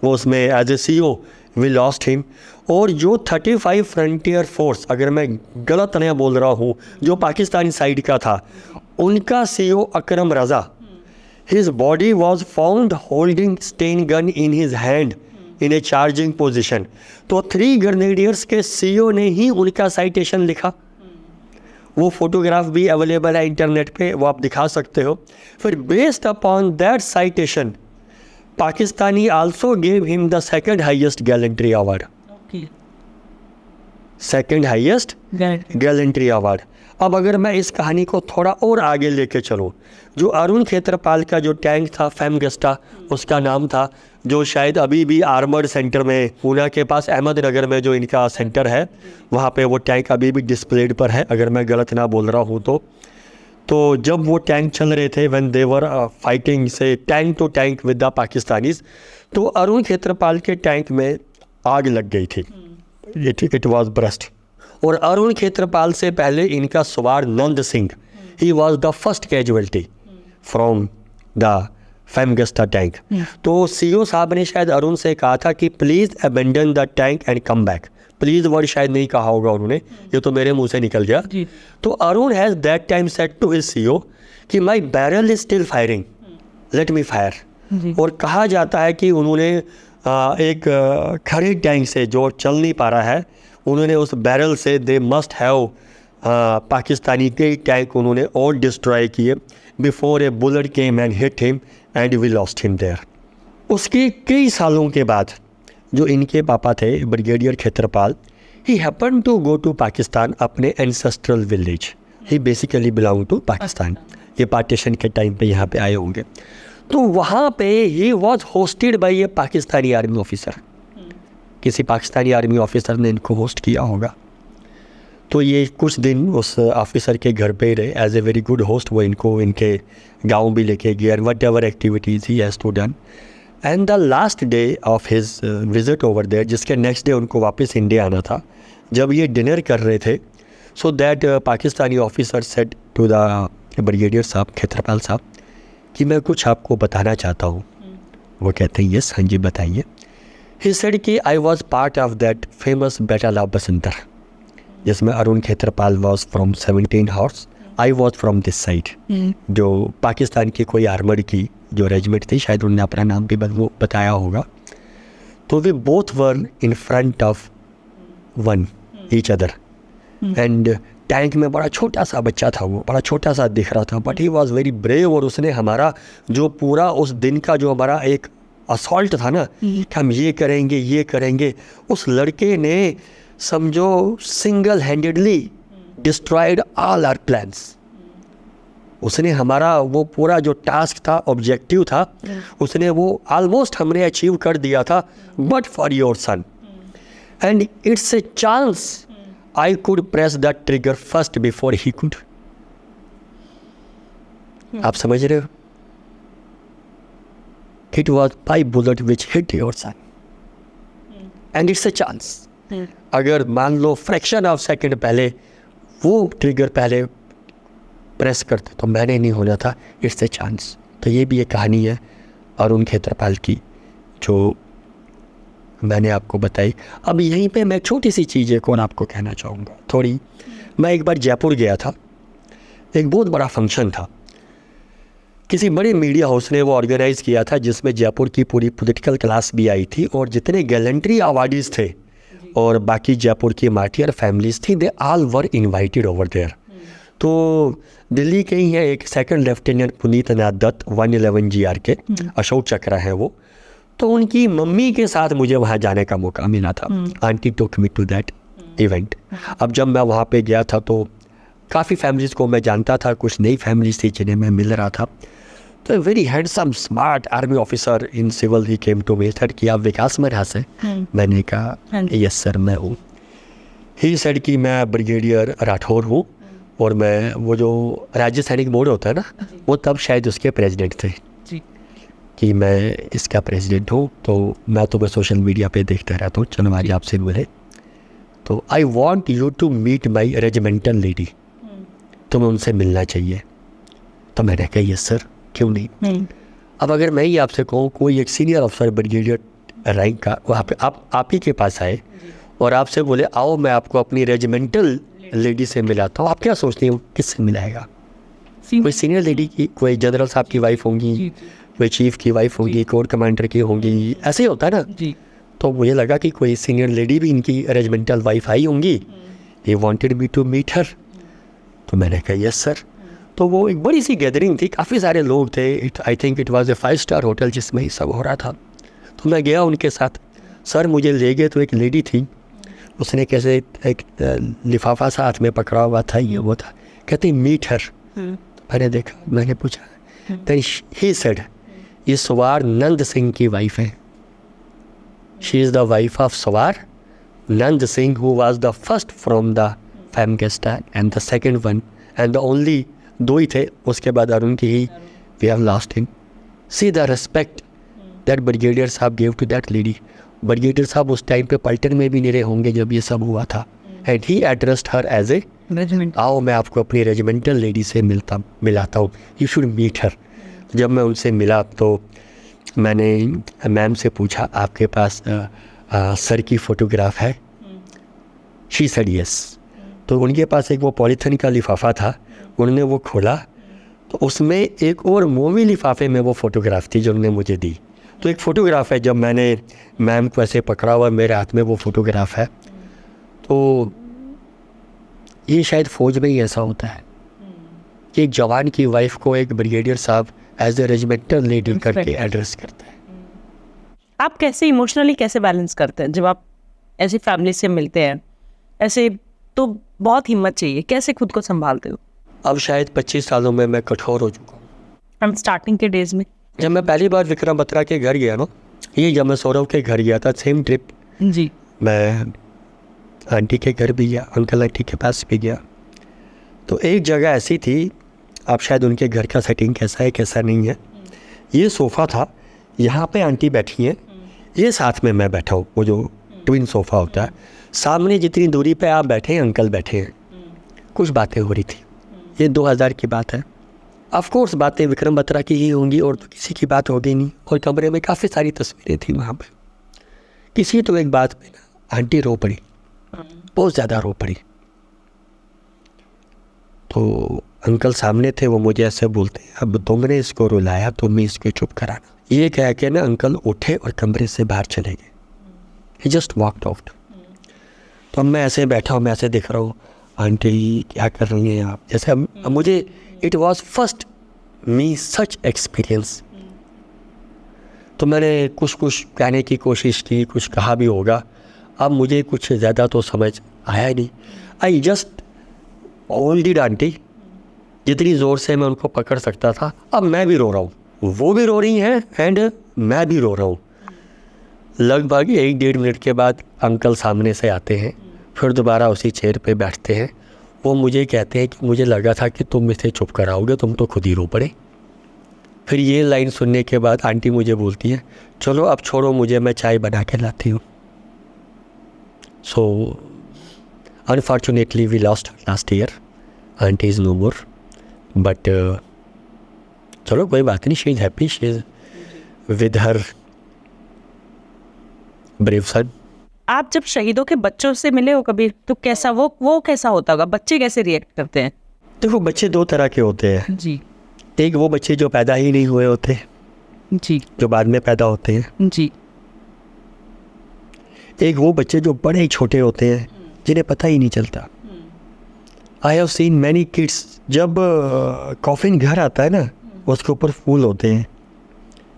वो उसमें as a CEO we lost him. और जो 35 फ्रंटियर फोर्स, अगर मैं गलत नहीं बोल रहा हूँ, जो पाकिस्तानी साइड का था, उनका CEO Akram Raza, his body was found holding Sten gun in his hand in A charging position. तो 3 ग्रेनेडियर्स के CEO ने ही उनका साइटेशन लिखा। वो फोटोग्राफ भी अवेलेबल है इंटरनेट पे, वो आप दिखा सकते हो। फिर based upon that citation Pakistani also gave him the second highest gallantry award. Second highest gallantry award. अब अगर मैं इस कहानी को थोड़ा और आगे लेके चलूँ, जो अरुण खेत्रपाल का जो टैंक था फेमगस्टा, उसका नाम था, जो शायद अभी भी आर्मर्ड सेंटर में पूना के पास अहमदनगर में जो इनका सेंटर है, वहाँ पे वो टैंक अभी भी डिस्प्लेड पर है, अगर मैं गलत ना बोल रहा हूँ तो जब वो टैंक चल रहे थे, व्हेन दे वर फाइटिंग से tank to tank with the Pakistanis, तो अरुण खेत्रपाल के टैंक में आग लग गई थी। It was burst. और अरुण खेत्रपाल से पहले इनका sowar Nand Singh, he was the first casualty from the Famagusta tank. तो CEO साहब ने शायद अरुण से कहा था कि please abandon the tank and come back. Please word शायद नहीं कहा होगा उन्होंने, ये तो मेरे मुंह से निकल गया। तो Arun has that time said to his CEO कि my barrel is still firing, let me fire. और कहा जाता है कि उन्होंने एक खड़े टैंक से जो चल नहीं पा रहा है, उन्होंने उस बैरल से दे मस्ट हैव पाकिस्तानी के टैंक उन्होंने और डिस्ट्रॉय किए before a bullet came and hit him and we lost him there. उसके कई सालों के बाद जो इनके पापा थे brigadier Khetarpal, he happen to go to Pakistan अपने ancestral village. He basically belong to Pakistan. ये पार्टीशन के टाइम पे यहाँ पे आए होंगे। तो वहाँ पे he was hosted by A Pakistani army officer. किसी पाकिस्तानी आर्मी ऑफिसर ने इनको होस्ट किया होगा। तो ये कुछ दिन उस ऑफिसर के घर पे रहे as a very good host. वो इनको इनके गांव भी लेके गया, whatever activities he has to done. And the last day of his visit over there, जिसके नेक्स्ट डे उनको वापस इंडिया आना था, जब ये डिनर कर रहे थे, so that Pakistani officer said to the brigadier साहब, खेत्रपाल साहब, कि मैं कुछ आपको बताना चाहता हूँ। वो कहते हैं यस, हाँ जी बताइए। ही सेड कि I was part of that famous battle of Basantar, जिसमें Arun Khetarpal was from 17 horse, I was from this side. जो पाकिस्तान की कोई आर्मर्ड की जो रेजिमेंट थी, शायद उन्होंने अपना नाम भी वो बताया होगा। तो वे both were in front of one each other. एंड टैंक में बड़ा छोटा सा बच्चा था, वो बड़ा छोटा सा दिख रहा था, but he was very brave. और उसने हमारा जो पूरा उस दिन का जो हमारा एक असॉल्ट था ना, कि हम ये करेंगे, उस लड़के ने समझो single handedly destroyed all our plans. उसने हमारा वो पूरा जो टास्क था, ऑब्जेक्टिव था, उसने वो ऑलमोस्ट हमने अचीव कर दिया था, but for your son. And it's a chance I could press that trigger first before he could. आप समझ रहे हो? It was my bullet which hit your son. And it's a chance. अगर मान लो फ्रैक्शन ऑफ सेकंड पहले वो trigger पहले press करते तो मैंने नहीं होना था। It's a chance. तो ये भी एक कहानी है अरुण खेत्रपाल की जो मैंने आपको बताई। अब यहीं पे मैं छोटी सी चीज़ एक और आपको कहना चाहूँगा थोड़ी। मैं एक बार जयपुर गया था, एक बहुत बड़ा फंक्शन था, किसी बड़े मीडिया हाउस ने वो ऑर्गेनाइज़ किया था, जिसमें जयपुर की पूरी पॉलिटिकल क्लास भी आई थी और जितने गैलेंट्री अवार्डीज़ थे और बाकी जयपुर की मार्टियर फैमिलीज़ थी, they all were invited over there. तो दिल्ली के ही हैं एक second lieutenant Puneet Nath Dutt 111 GR के अशोक चक्र हैं वो, तो उनकी मम्मी के साथ मुझे वहाँ जाने का मौका मिला था। Aunty took me to that event. अब जब मैं वहाँ पे गया था तो काफ़ी फैमिलीज़ को मैं जानता था, कुछ नई फैमिलीज़ थी जिन्हें मैं मिल रहा था। तो very handsome smart army officer in civil he came to me, sir कि आप विकास मरहा से? मैंने कहा यस सर मैं हूँ। ही सेड कि मैं ब्रिगेडियर राठौर हूँ और मैं वो जो राज्य सैनिक बोर्ड होता है ना, वो तब शायद उसके प्रेसिडेंट थे कि मैं इसका प्रेसिडेंट हूँ। तो मैं तुम्हें सोशल मीडिया पे देखता रहता हूँ, चलो आज आपसे मिले, तो I want you to meet my regimental lady, तुम्हें उनसे मिलना चाहिए। तो मैंने कहा यस सर, क्यों नहीं। अब अगर मैं ही आपसे कहूँ कोई एक सीनियर अफसर ब्रिगेडियर रैंक का, वहाँ पे आप ही के पास आए और आपसे बोले आओ मैं आपको अपनी रेजिमेंटल लेडी से मिलाता हूँ, आप क्या सोचते हैं किससे मिलाएगा? कोई सीनियर लेडी की, कोई जनरल साहब की वाइफ होंगी, कोई चीफ की वाइफ होगी, कोर कमांडर की होंगी, ऐसे ही होता है ना। तो मुझे लगा कि कोई सीनियर लेडी भी इनकी रेजिमेंटल वाइफ आई होंगी, he wanted me to meet her. तो मैंने कहा यस सर। तो वो एक बड़ी सी गैदरिंग थी, काफ़ी सारे लोग थे, I think it was a 5 star hotel जिसमें ही सब हो रहा था। तो मैं गया उनके साथ, सर मुझे ले गए तो एक लेडी थी, उसने कैसे एक लिफाफा सा हाथ में पकड़ा हुआ था, ये वो था, कहते मीट हर। मैंने देखा, मैंने पूछा, देन ही सेड ये सवार नंद सिंह की वाइफ है, she is the wife of sowar Nand Singh who was the first from the Famagusta and the second one and the only, 2 ही थे, उसके बाद अरुण की ही we have lost him. See the respect that brigadier साहब gave to that lady. Brigadier साहब उस टाइम पे पलटन में भी नहीं रहे होंगे जब ये सब हुआ था, and he addressed her as a regiment. आओ मैं आपको अपनी रेजिमेंटल लेडी से मिलाता हूँ, यू शुड मीट हर। जब मैं उनसे मिला तो मैंने मैम से पूछा आपके पास सर की फ़ोटोग्राफ है? She said yes. तो उनके पास एक वो पॉलीथीन का लिफाफा था, उन्होंने वो खोला तो उसमें एक और मोमी लिफाफे में वो फ़ोटोग्राफ थी जो उन्होंने मुझे दी। तो एक फ़ोटोग्राफ है, जब मैंने मैम को ऐसे पकड़ा हुआ मेरे हाथ में वो फ़ोटोग्राफ है। तो ये शायद फ़ौज में ही ऐसा होता है कि एक जवान की वाइफ को एक ब्रिगेडियर साहब एज ए रेजिमेंटल लीडर करके एड्रेस करता है। आप कैसे इमोशनली कैसे बैलेंस करते हैं जब आप ऐसी फैमिली से मिलते हैं? ऐसे तो बहुत हिम्मत चाहिए, कैसे खुद को संभालते हो? अब शायद 25 सालों में मैं कठोर हो चुका हूँ। हम स्टार्टिंग के डेज में जब मैं पहली बार विक्रम बत्रा के घर गया ना, ये जब मैं सौरभ के घर गया था, सेम ट्रिप, जी, मैं आंटी के घर भी गया, अंकल आंटी के पास भी गया। तो एक जगह ऐसी थी, आप शायद उनके घर का सेटिंग कैसा है कैसा नहीं है, ये सोफ़ा था, यहाँ पे आंटी बैठी हैं, ये साथ में मैं बैठा हूँ, वो जो ट्विन सोफ़ा होता है, सामने जितनी दूरी पे आप बैठे हैं अंकल बैठे हैं, कुछ बातें हो रही थी। ये 2000 की बात है। ऑफ कोर्स बातें विक्रम बत्रा की ही होंगी और तो किसी की बात होगी नहीं, और कमरे में काफ़ी सारी तस्वीरें थी वहाँ पे। किसी तो एक बात में ना आंटी रो पड़ी, बहुत ज़्यादा रो पड़ी। तो अंकल सामने थे, वो मुझे ऐसे बोलते हैं अब तुमने इसको रुलाया, तुम्हें इसको चुप कराना। ये कह के ना अंकल उठे और कमरे से बाहर चले गए। ही जस्ट वॉकड आउट। तो अब मैं ऐसे बैठा हूँ, मैं ऐसे देख रहा हूँ, आंटी क्या कर रही हैं आप, जैसे अब मुझे it was first me such experience. तो मैंने कुछ कहने की कोशिश की, कुछ कहा भी होगा, अब मुझे कुछ ज़्यादा तो समझ आया ही नहीं। आई जस्ट होल्ड आंटी, जितनी ज़ोर से मैं उनको पकड़ सकता था। अब मैं भी रो रहा हूँ, वो भी रो रही हैं एंड मैं भी रो रहा हूँ। लगभग 1-1.5 मिनट के बाद अंकल सामने से आते हैं, फिर दोबारा उसी चेयर पे बैठते हैं। वो मुझे कहते हैं कि मुझे लगा था कि तुम इसे चुप कराओगे, तुम तो खुद ही रो पड़े। फिर ये लाइन सुनने के बाद आंटी मुझे बोलती है चलो अब छोड़ो मुझे, मैं चाय बना के लाती हूँ। So unfortunately we lost last year, aunty is no more, but चलो कोई बात नहीं, she is happy, she is with her brave son. आप जब शहीदों के बच्चों से मिले हो कभी, तो कैसा वो कैसा होता होगा? बच्चे कैसे रिएक्ट करते हैं? देखो बच्चे 2 तरह के होते हैं जी, एक वो बच्चे जो पैदा ही नहीं हुए होते, जी, जो बाद में पैदा होते हैं। जी, एक वो बच्चे जो बड़े ही छोटे होते हैं, जिन्हें पता ही नहीं चलता। I have seen many kids, जब कॉफिन घर आता है ना, उसके ऊपर फूल होते हैं।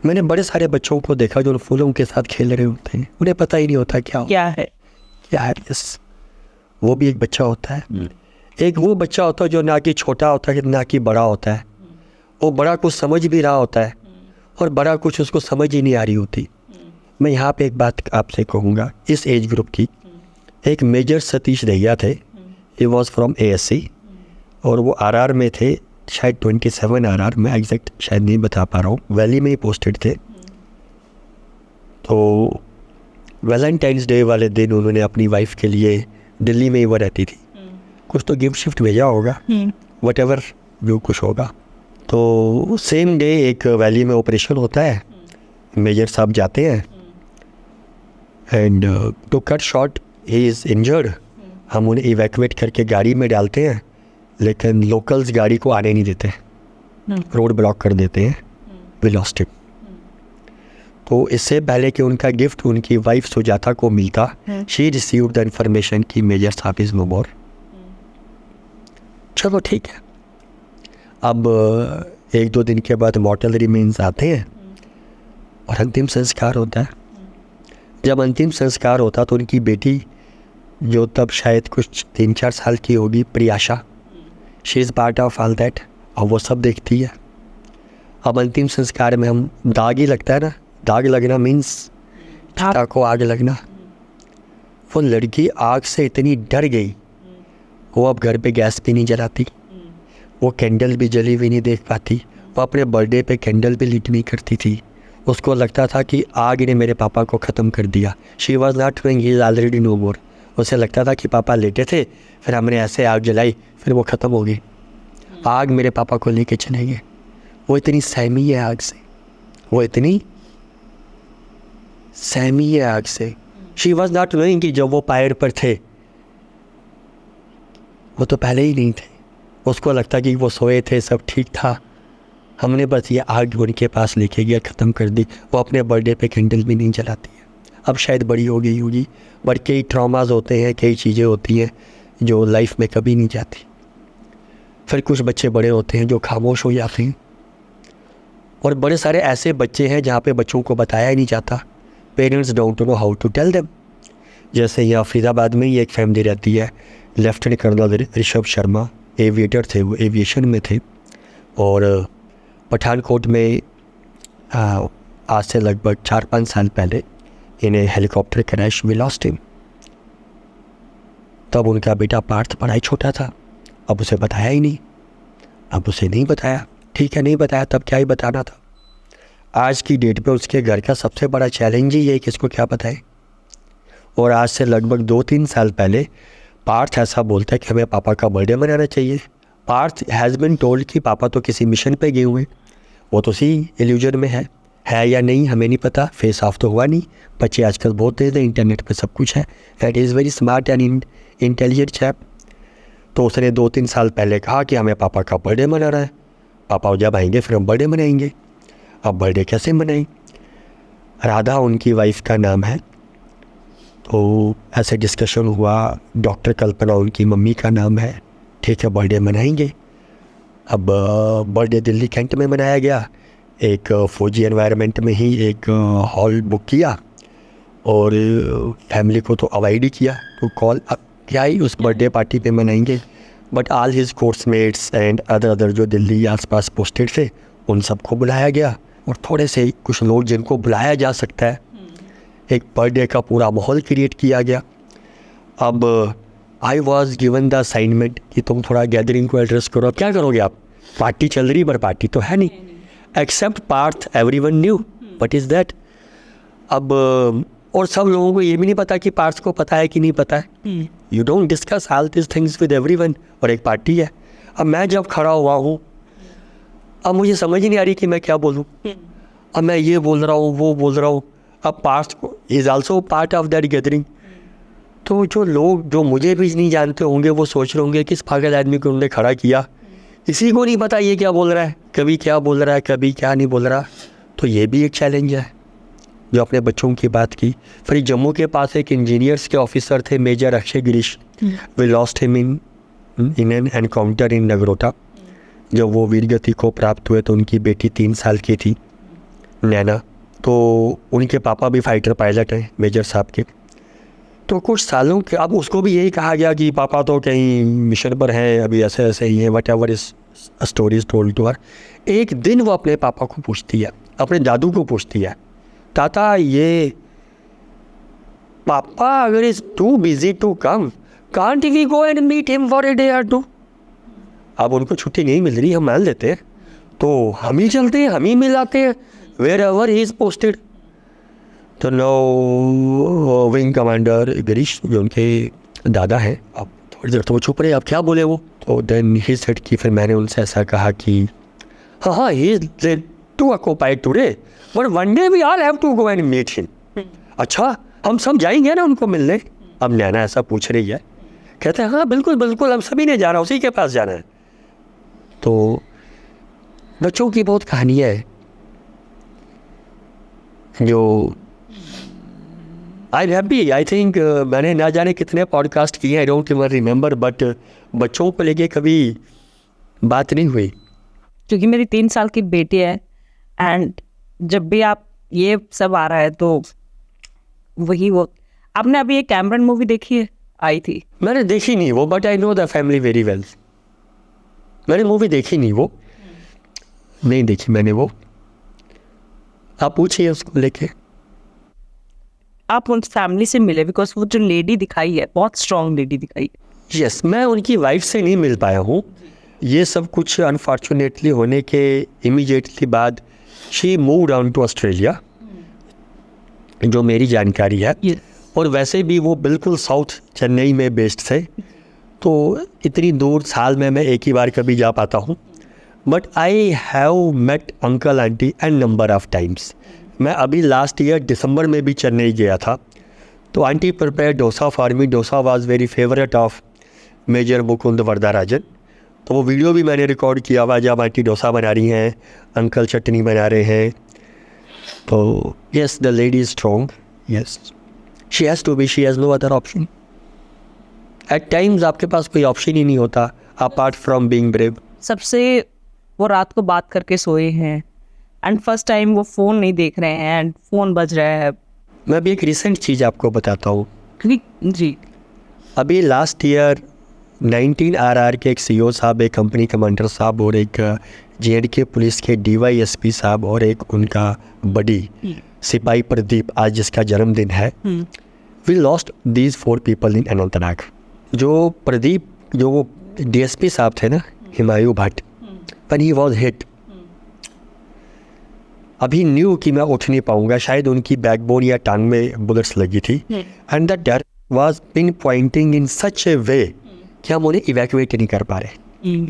मैंने बड़े सारे बच्चों को देखा जो उन फूलों के साथ खेल रहे होते हैं, उन्हें पता ही नहीं होता क्या है। यस, वो भी एक बच्चा होता है। एक वो बच्चा होता है जो ना कि छोटा होता है ना कि बड़ा होता है, वो बड़ा कुछ समझ भी रहा होता है और बड़ा कुछ उसको समझ ही नहीं आ रही होती। मैं यहाँ पे एक बात आपसे कहूँगा, इस एज ग्रुप की, एक मेजर सतीश दहिया थे, ही वॉज फ्रॉम ASC और वो RR में थे, शायद 27 RR, मैं एग्जैक्ट शायद नहीं बता पा रहा हूँ, वैली में ही पोस्टेड थे। तो वैलेंटाइंस डे वाले दिन उन्होंने अपनी वाइफ के लिए, दिल्ली में ही वो रहती थी, कुछ तो गिफ्ट शिफ्ट भेजा होगा, वट एवर जो कुछ होगा। तो सेम डे एक वैली में ऑपरेशन होता है, मेजर साहब जाते हैं and to cut short he is injured. हम उन्हें इवैक्यूएट करके गाड़ी में डालते हैं, लेकिन लोकल्स गाड़ी को आने नहीं देते, रोड ब्लॉक कर देते हैं। We lost it. तो इससे पहले कि उनका गिफ्ट उनकी वाइफ सुजाता को मिलता, शी रिसीव्ड द इन्फॉर्मेशन कि मेजर साहब इज़ नो मोर। चलो ठीक है। अब 1-2 दिन के बाद मॉर्टल रिमेन्स आते हैं और अंतिम संस्कार होता है। जब अंतिम संस्कार होता तो उनकी बेटी, जो तब शायद कुछ 3-4 साल की होगी, Priyasha, she is part of all that, और वो सब देखती है। अब अंतिम संस्कार में हम दाग ही लगता है ना, दाग लगना मीन्स चिता को आग लगना। वो लड़की आग से इतनी डर गई, वो अब घर पे गैस भी नहीं जलाती, वो कैंडल भी जली हुई नहीं देख पाती, वो अपने बर्थडे पे कैंडल भी लीट नहीं करती थी। उसको लगता था कि आग ने मेरे पापा को ख़त्म कर दिया। She was not knowing he is already no more. उसे लगता था कि पापा लेटे थे, फिर हमने ऐसे आग जलाई, फिर वो ख़त्म हो गई, आग मेरे पापा को लेके चलेंगे। वो इतनी सहमी है आग से, वो इतनी सहमी है आग से। शी वॉज नॉट नोइंग कि जब वो पायर पर थे वो तो पहले ही नहीं थे। उसको लगता कि वो सोए थे, सब ठीक था, हमने बस ये आग उनके पास लेके गया, ख़त्म कर दी। वो अपने बर्थडे पे कैंडल भी नहीं जलाती है। अब शायद बड़ी हो गई होगी, बट कई ट्रॉमाज होते हैं, कई चीज़ें होती हैं जो लाइफ में कभी नहीं जाती। फिर कुछ बच्चे बड़े होते हैं जो खामोश हो जाते हैं, और बड़े सारे ऐसे बच्चे हैं जहाँ पे बच्चों को बताया ही नहीं जाता। Parents don't know how to tell them. जैसे यहाँ फरीदाबाद में ही एक फैमिली रहती है, lieutenant colonel Rishabh Sharma, aviator थे, वो एविएशन में थे, और पठानकोट में आज से लगभग 4-5 साल पहले इन्हें helicopter crash, we lost him. तब उनका बेटा पार्थ बड़ा ही छोटा था, अब उसे बताया ही नहीं, अब उसे नहीं बताया, ठीक है नहीं बताया, तब क्या ही बताना था। आज की डेट पे उसके घर का सबसे बड़ा चैलेंज ही है कि इसको क्या बताए। और आज से लगभग 2-3 साल पहले पार्थ ऐसा बोलता है कि हमें पापा का बर्थडे मनाना चाहिए। पार्थ हैज़ बिन टोल्ड कि पापा तो किसी मिशन पे गए हुए, वो तो उसी इल्यूजन में है या नहीं हमें नहीं पता, फेस ऑफ तो हुआ नहीं। बच्चे आजकल बहुत तेज़ हैं, इंटरनेट पे सब कुछ है, and is very smart and intelligent chap. तो उसने 2-3 साल पहले कहा कि हमें पापा का बर्थडे मनाना है, पापा जब आएंगे फिर हम बर्थडे मनाएंगे। अब बर्थडे कैसे मनाएं? राधा उनकी वाइफ का नाम है, तो ऐसे डिस्कशन हुआ। डॉक्टर कल्पना उनकी मम्मी का नाम है, ठीक है बर्थडे मनाएंगे। अब बर्थडे दिल्ली कैंट में मनाया गया, एक फौजी एनवायरनमेंट में ही एक हॉल बुक किया, और फैमिली को तो अवॉइड ही किया। तो कॉल क्या ही उस बर्थडे पार्टी पे मनाएंगे, but all his coursemates and other जो दिल्ली आसपास पोस्टेड थे उन सबको बुलाया गया, और थोड़े से कुछ लोग जिनको बुलाया जा सकता है, एक बर्थडे का पूरा माहौल क्रिएट किया गया। अब I was given the assignment कि तुम थोड़ा गैदरिंग को एड्रेस करो। अब क्या करोगे आप, पार्टी चल रही पर पार्टी तो है नहीं, except Parth everyone knew what is that. अब और सब लोगों को ये भी नहीं पता कि पार्थ को पता है कि नहीं पता है। You don't discuss all this things with everyone, और एक पार्टी है। अब मैं जब खड़ा हुआ हूँ, अब मुझे समझ ही नहीं आ रही कि मैं क्या बोलूँ। अब मैं ये बोल रहा हूँ, वो बोल रहा हूँ। अब पार्थ को is also part of that gathering. तो जो लोग जो मुझे भी नहीं जानते होंगे वो सोच रहे होंगे किस पागल आदमी को उन्होंने खड़ा किया, किसी को नहीं पता ये क्या बोल रहा है, कभी क्या बोल रहा है, कभी क्या नहीं बोल रहा। तो ये भी एक चैलेंज है। जो अपने बच्चों की बात की, फिर जम्मू के पास एक इंजीनियर्स के ऑफिसर थे, major Akshay Girish, we lost him in an encounter in Nagrota. जब वो वीरगति को प्राप्त हुए तो उनकी बेटी 3 साल की थी, नैना। तो उनके पापा भी फाइटर पायलट हैं मेजर साहब के। तो कुछ सालों के अब उसको भी यही कहा गया कि पापा तो कहीं मिशन पर हैं, अभी ऐसे ऐसे ही हैं, whatever is stories told to her. एक दिन वो अपने पापा को पूछती है, अपने दादू को पूछती है, ताता ये पापा अगर is too busy to come, can't we go and meet him for a day और टू। अब उनको छुट्टी नहीं मिल रही, हम मान लेते हैं, तो हम ही चलते हैं, हम ही मिल आते हैं wherever he is posted. तो नो विंग कमांडर गिरीश जो उनके दादा हैं, अब थोड़ी देर तो वो चुप रहे, अब क्या बोले वो। तो देन ही सेड कि फिर मैंने उनसे ऐसा कहा कि हाँ he is too occupied today, but one day we all have to go and meet him. अच्छा हम सब जाएंगे ना उनको मिलने। अब नैना ऐसा पूछ रही है, कहते हैं हाँ बिल्कुल बिल्कुल, हम सभी ने जाना, उसी के पास जाना है। तो बच्चों की बहुत कहानियाँ है जो आई हैप्पी। आई थिंक मैंने ना जाने कितने पॉडकास्ट किए, I don't even remember, but बच्चों को लेके कभी बात नहीं हुई। क्योंकि मेरी 3 साल की बेटी है, एंड जब भी आप ये सब आ रहा है तो वही वो आपने अभी एक कैमरन मूवी देखी है, आई थी? मैंने देखी नहीं वो, but I know the family very well. मैंने मूवी देखी नहीं वो, नहीं देखी मैंने वो। आप पूछिए उसको लेके। आप उन फैमिली से मिले, बिकॉज वो जो लेडी दिखाई है बहुत स्ट्रॉन्ग लेडी दिखाई है। यस, मैं उनकी वाइफ से नहीं मिल पाया हूँ। ये सब कुछ अनफॉर्चुनेटली होने के इमीडिएटली बाद she moved on to Australia, जो मेरी जानकारी है। और वैसे भी वो बिल्कुल साउथ चेन्नई में बेस्ड थे, तो इतनी दूर साल में मैं एक ही बार कभी जा पाता हूँ। But I have met uncle aunty and number of times. मैं अभी लास्ट ईयर दिसंबर में भी चेन्नई गया था, तो aunty prepare dosa for me. Dosa was very favourite of major Mukund Varadarajan. तो वो वीडियो भी मैंने रिकॉर्ड किया हुआ जब आंटी डोसा बना रही हैं, अंकल चटनी बना रहे हैं। तो yes, the lady is strong, yes she has to be, she has no other option. At times आपके पास कोई ऑप्शन ही नहीं होता अपार्ट फ्रॉम बीइंग ब्रेव। सबसे वो रात को बात करके सोए हैं, एंड फर्स्ट टाइम वो फ़ोन नहीं देख रहे हैं, एंड फ़ोन बज रहा है। मैं अभी एक रिसेंट चीज़ आपको बताता हूँ। क्योंकि जी, अभी लास्ट ईयर 19 RR के एक CEO साहब, एक कंपनी कमांडर साहब, और एक JNK पुलिस के DYSP साहब, और एक उनका बडी सिपाही प्रदीप, आज जिसका जन्मदिन है, we lost these 4 people in Anantnag. जो प्रदीप, जो वो DSP साहब थे ना, हिमायू भट्ट, पर ही वॉज हिट। अभी न्यू कि मैं उठ नहीं पाऊंगा, शायद उनकी बैकबोन या टांग में बुलेट्स लगी थी, and that death was pinpointing in such a way कि हम उन्हें इवैक्यूएट नहीं कर पा रहे।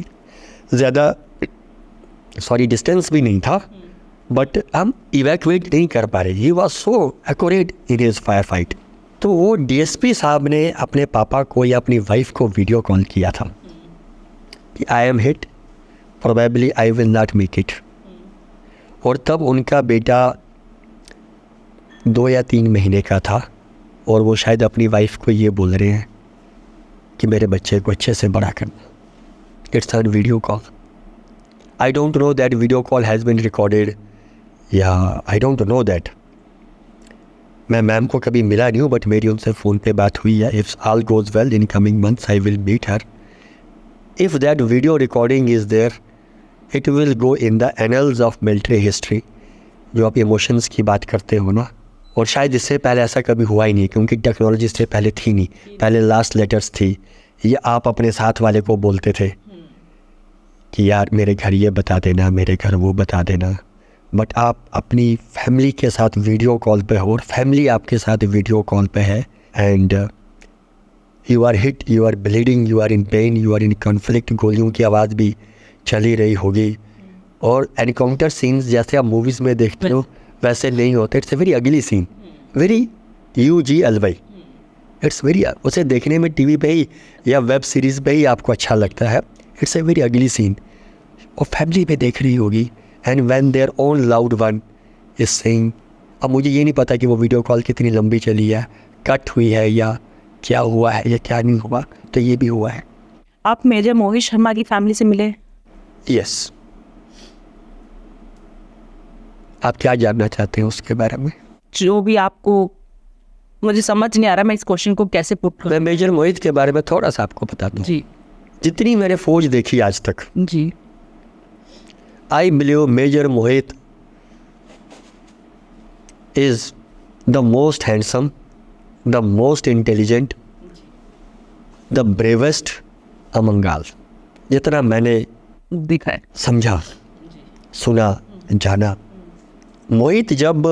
ज़्यादा डिस्टेंस भी नहीं था, बट हम इवैक्यूएट नहीं कर पा रहे। He was so accurate in his fire fight. तो वो DSP साहब ने अपने पापा को या अपनी वाइफ को वीडियो कॉल किया था कि I am hit, probably I will not make it. और तब उनका बेटा 2 या 3 महीने का था, और वो शायद अपनी वाइफ को ये बोल रहे हैं कि मेरे बच्चे को अच्छे से बड़ा करना। It's on video call. I don't know that video call has been recorded, या आई डोंट नो दैट। मैं मैम को कभी मिला नहीं हूँ, बट मेरी उनसे फ़ोन पे बात हुई है। If all goes well in coming months I will meet her. If that video recording is there, it will go in the annals of military history. जो आप इमोशंस की बात करते हो ना, और शायद इससे पहले ऐसा कभी हुआ ही नहीं, क्योंकि टेक्नोलॉजी इससे पहले थी नहीं। पहले लास्ट लेटर्स थी, ये आप अपने साथ वाले को बोलते थे कि यार मेरे घर ये बता देना, मेरे घर वो बता देना। बट आप अपनी फैमिली के साथ वीडियो कॉल पे हो, और फैमिली आपके साथ वीडियो कॉल पे है, and you are hit, you are bleeding, you are in pain, you are in conflict. गोलियों की आवाज़ भी चली रही होगी, और एनकाउंटर सीन्स जैसे आप मूवीज़ में देखते हो वैसे नहीं होते। It's a very ugly scene, very UGLY। It's very, उसे देखने में TV पे ही या वेब सीरीज़ पे ही आपको अच्छा लगता है। It's a very ugly scene, और फैमिली पे देख रही होगी, and when their own loved one is saying. अब मुझे ये नहीं पता कि वो वीडियो कॉल कितनी लंबी चली है, कट हुई है, या क्या हुआ है या क्या नहीं हुआ, तो ये भी हुआ है। आप मेजर मोहित शर्मा की फैमिली से मिले? यस। आप क्या जानना चाहते हैं उसके बारे में? जो भी आपको, मुझे समझ नहीं आ रहा मैं इस क्वेश्चन को कैसे पुट करूं। मैं मेजर मोहित के बारे में थोड़ा सा आपको बता दूं। जी जितनी मैंने फौज देखी आज तक, जी, I believe major Mohit is the most handsome, the most intelligent, the bravest among all. जितना मैंने दिखा है, समझा, सुना, जाना। मोहित जब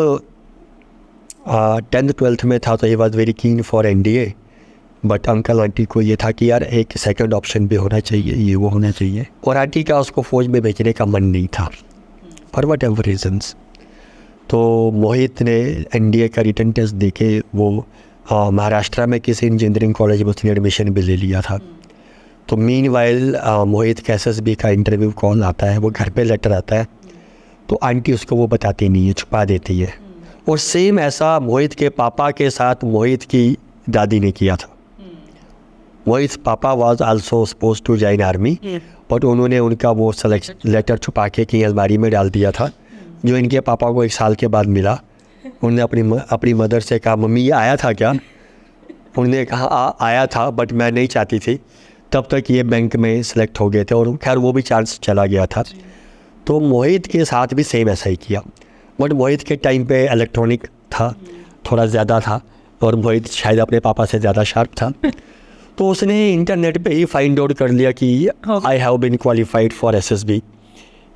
10th 12th में था तो he was very keen for NDA, but uncle aunty को ये था कि यार एक सेकंड ऑप्शन भी होना चाहिए, ये वो होना चाहिए, और आंटी का उसको फौज में भेजने का मन नहीं था फॉर वट एवर रीजन्स। तो मोहित ने एनडीए का रिटन टेस्ट देके वो महाराष्ट्र में किसी इंजीनियरिंग कॉलेज में उसने एडमिशन भी ले लिया था। तो मीनवाइल मोहित का एसएसबी का इंटरव्यू कॉल आता है, वो घर पे लेटर आता है, तो आंटी उसको वो बताती नहीं है, छुपा देती है। और सेम ऐसा मोहित के पापा के साथ मोहित की दादी ने किया था। मोहित पापा was also suppose to join army, but उन्होंने उनका वो सेलेक्ट लेटर छुपा के कहीं अलमारी में डाल दिया था, जो इनके पापा को 1 साल के बाद मिला। उन्होंने अपनी मदर से कहा, मम्मी ये आया था क्या? उन्होंने कहा आया था, बट मैं नहीं चाहती थी। तब तक ये बैंक में सेलेक्ट हो गए थे और खैर वो भी चांस चला गया था। तो मोहित के साथ भी सेम ऐसा ही किया, बट मोहित के टाइम पे इलेक्ट्रॉनिक था, थोड़ा ज़्यादा था, और मोहित शायद अपने पापा से ज़्यादा शार्प था। तो उसने इंटरनेट पे ही फाइंड आउट कर लिया कि I have been qualified for SSB,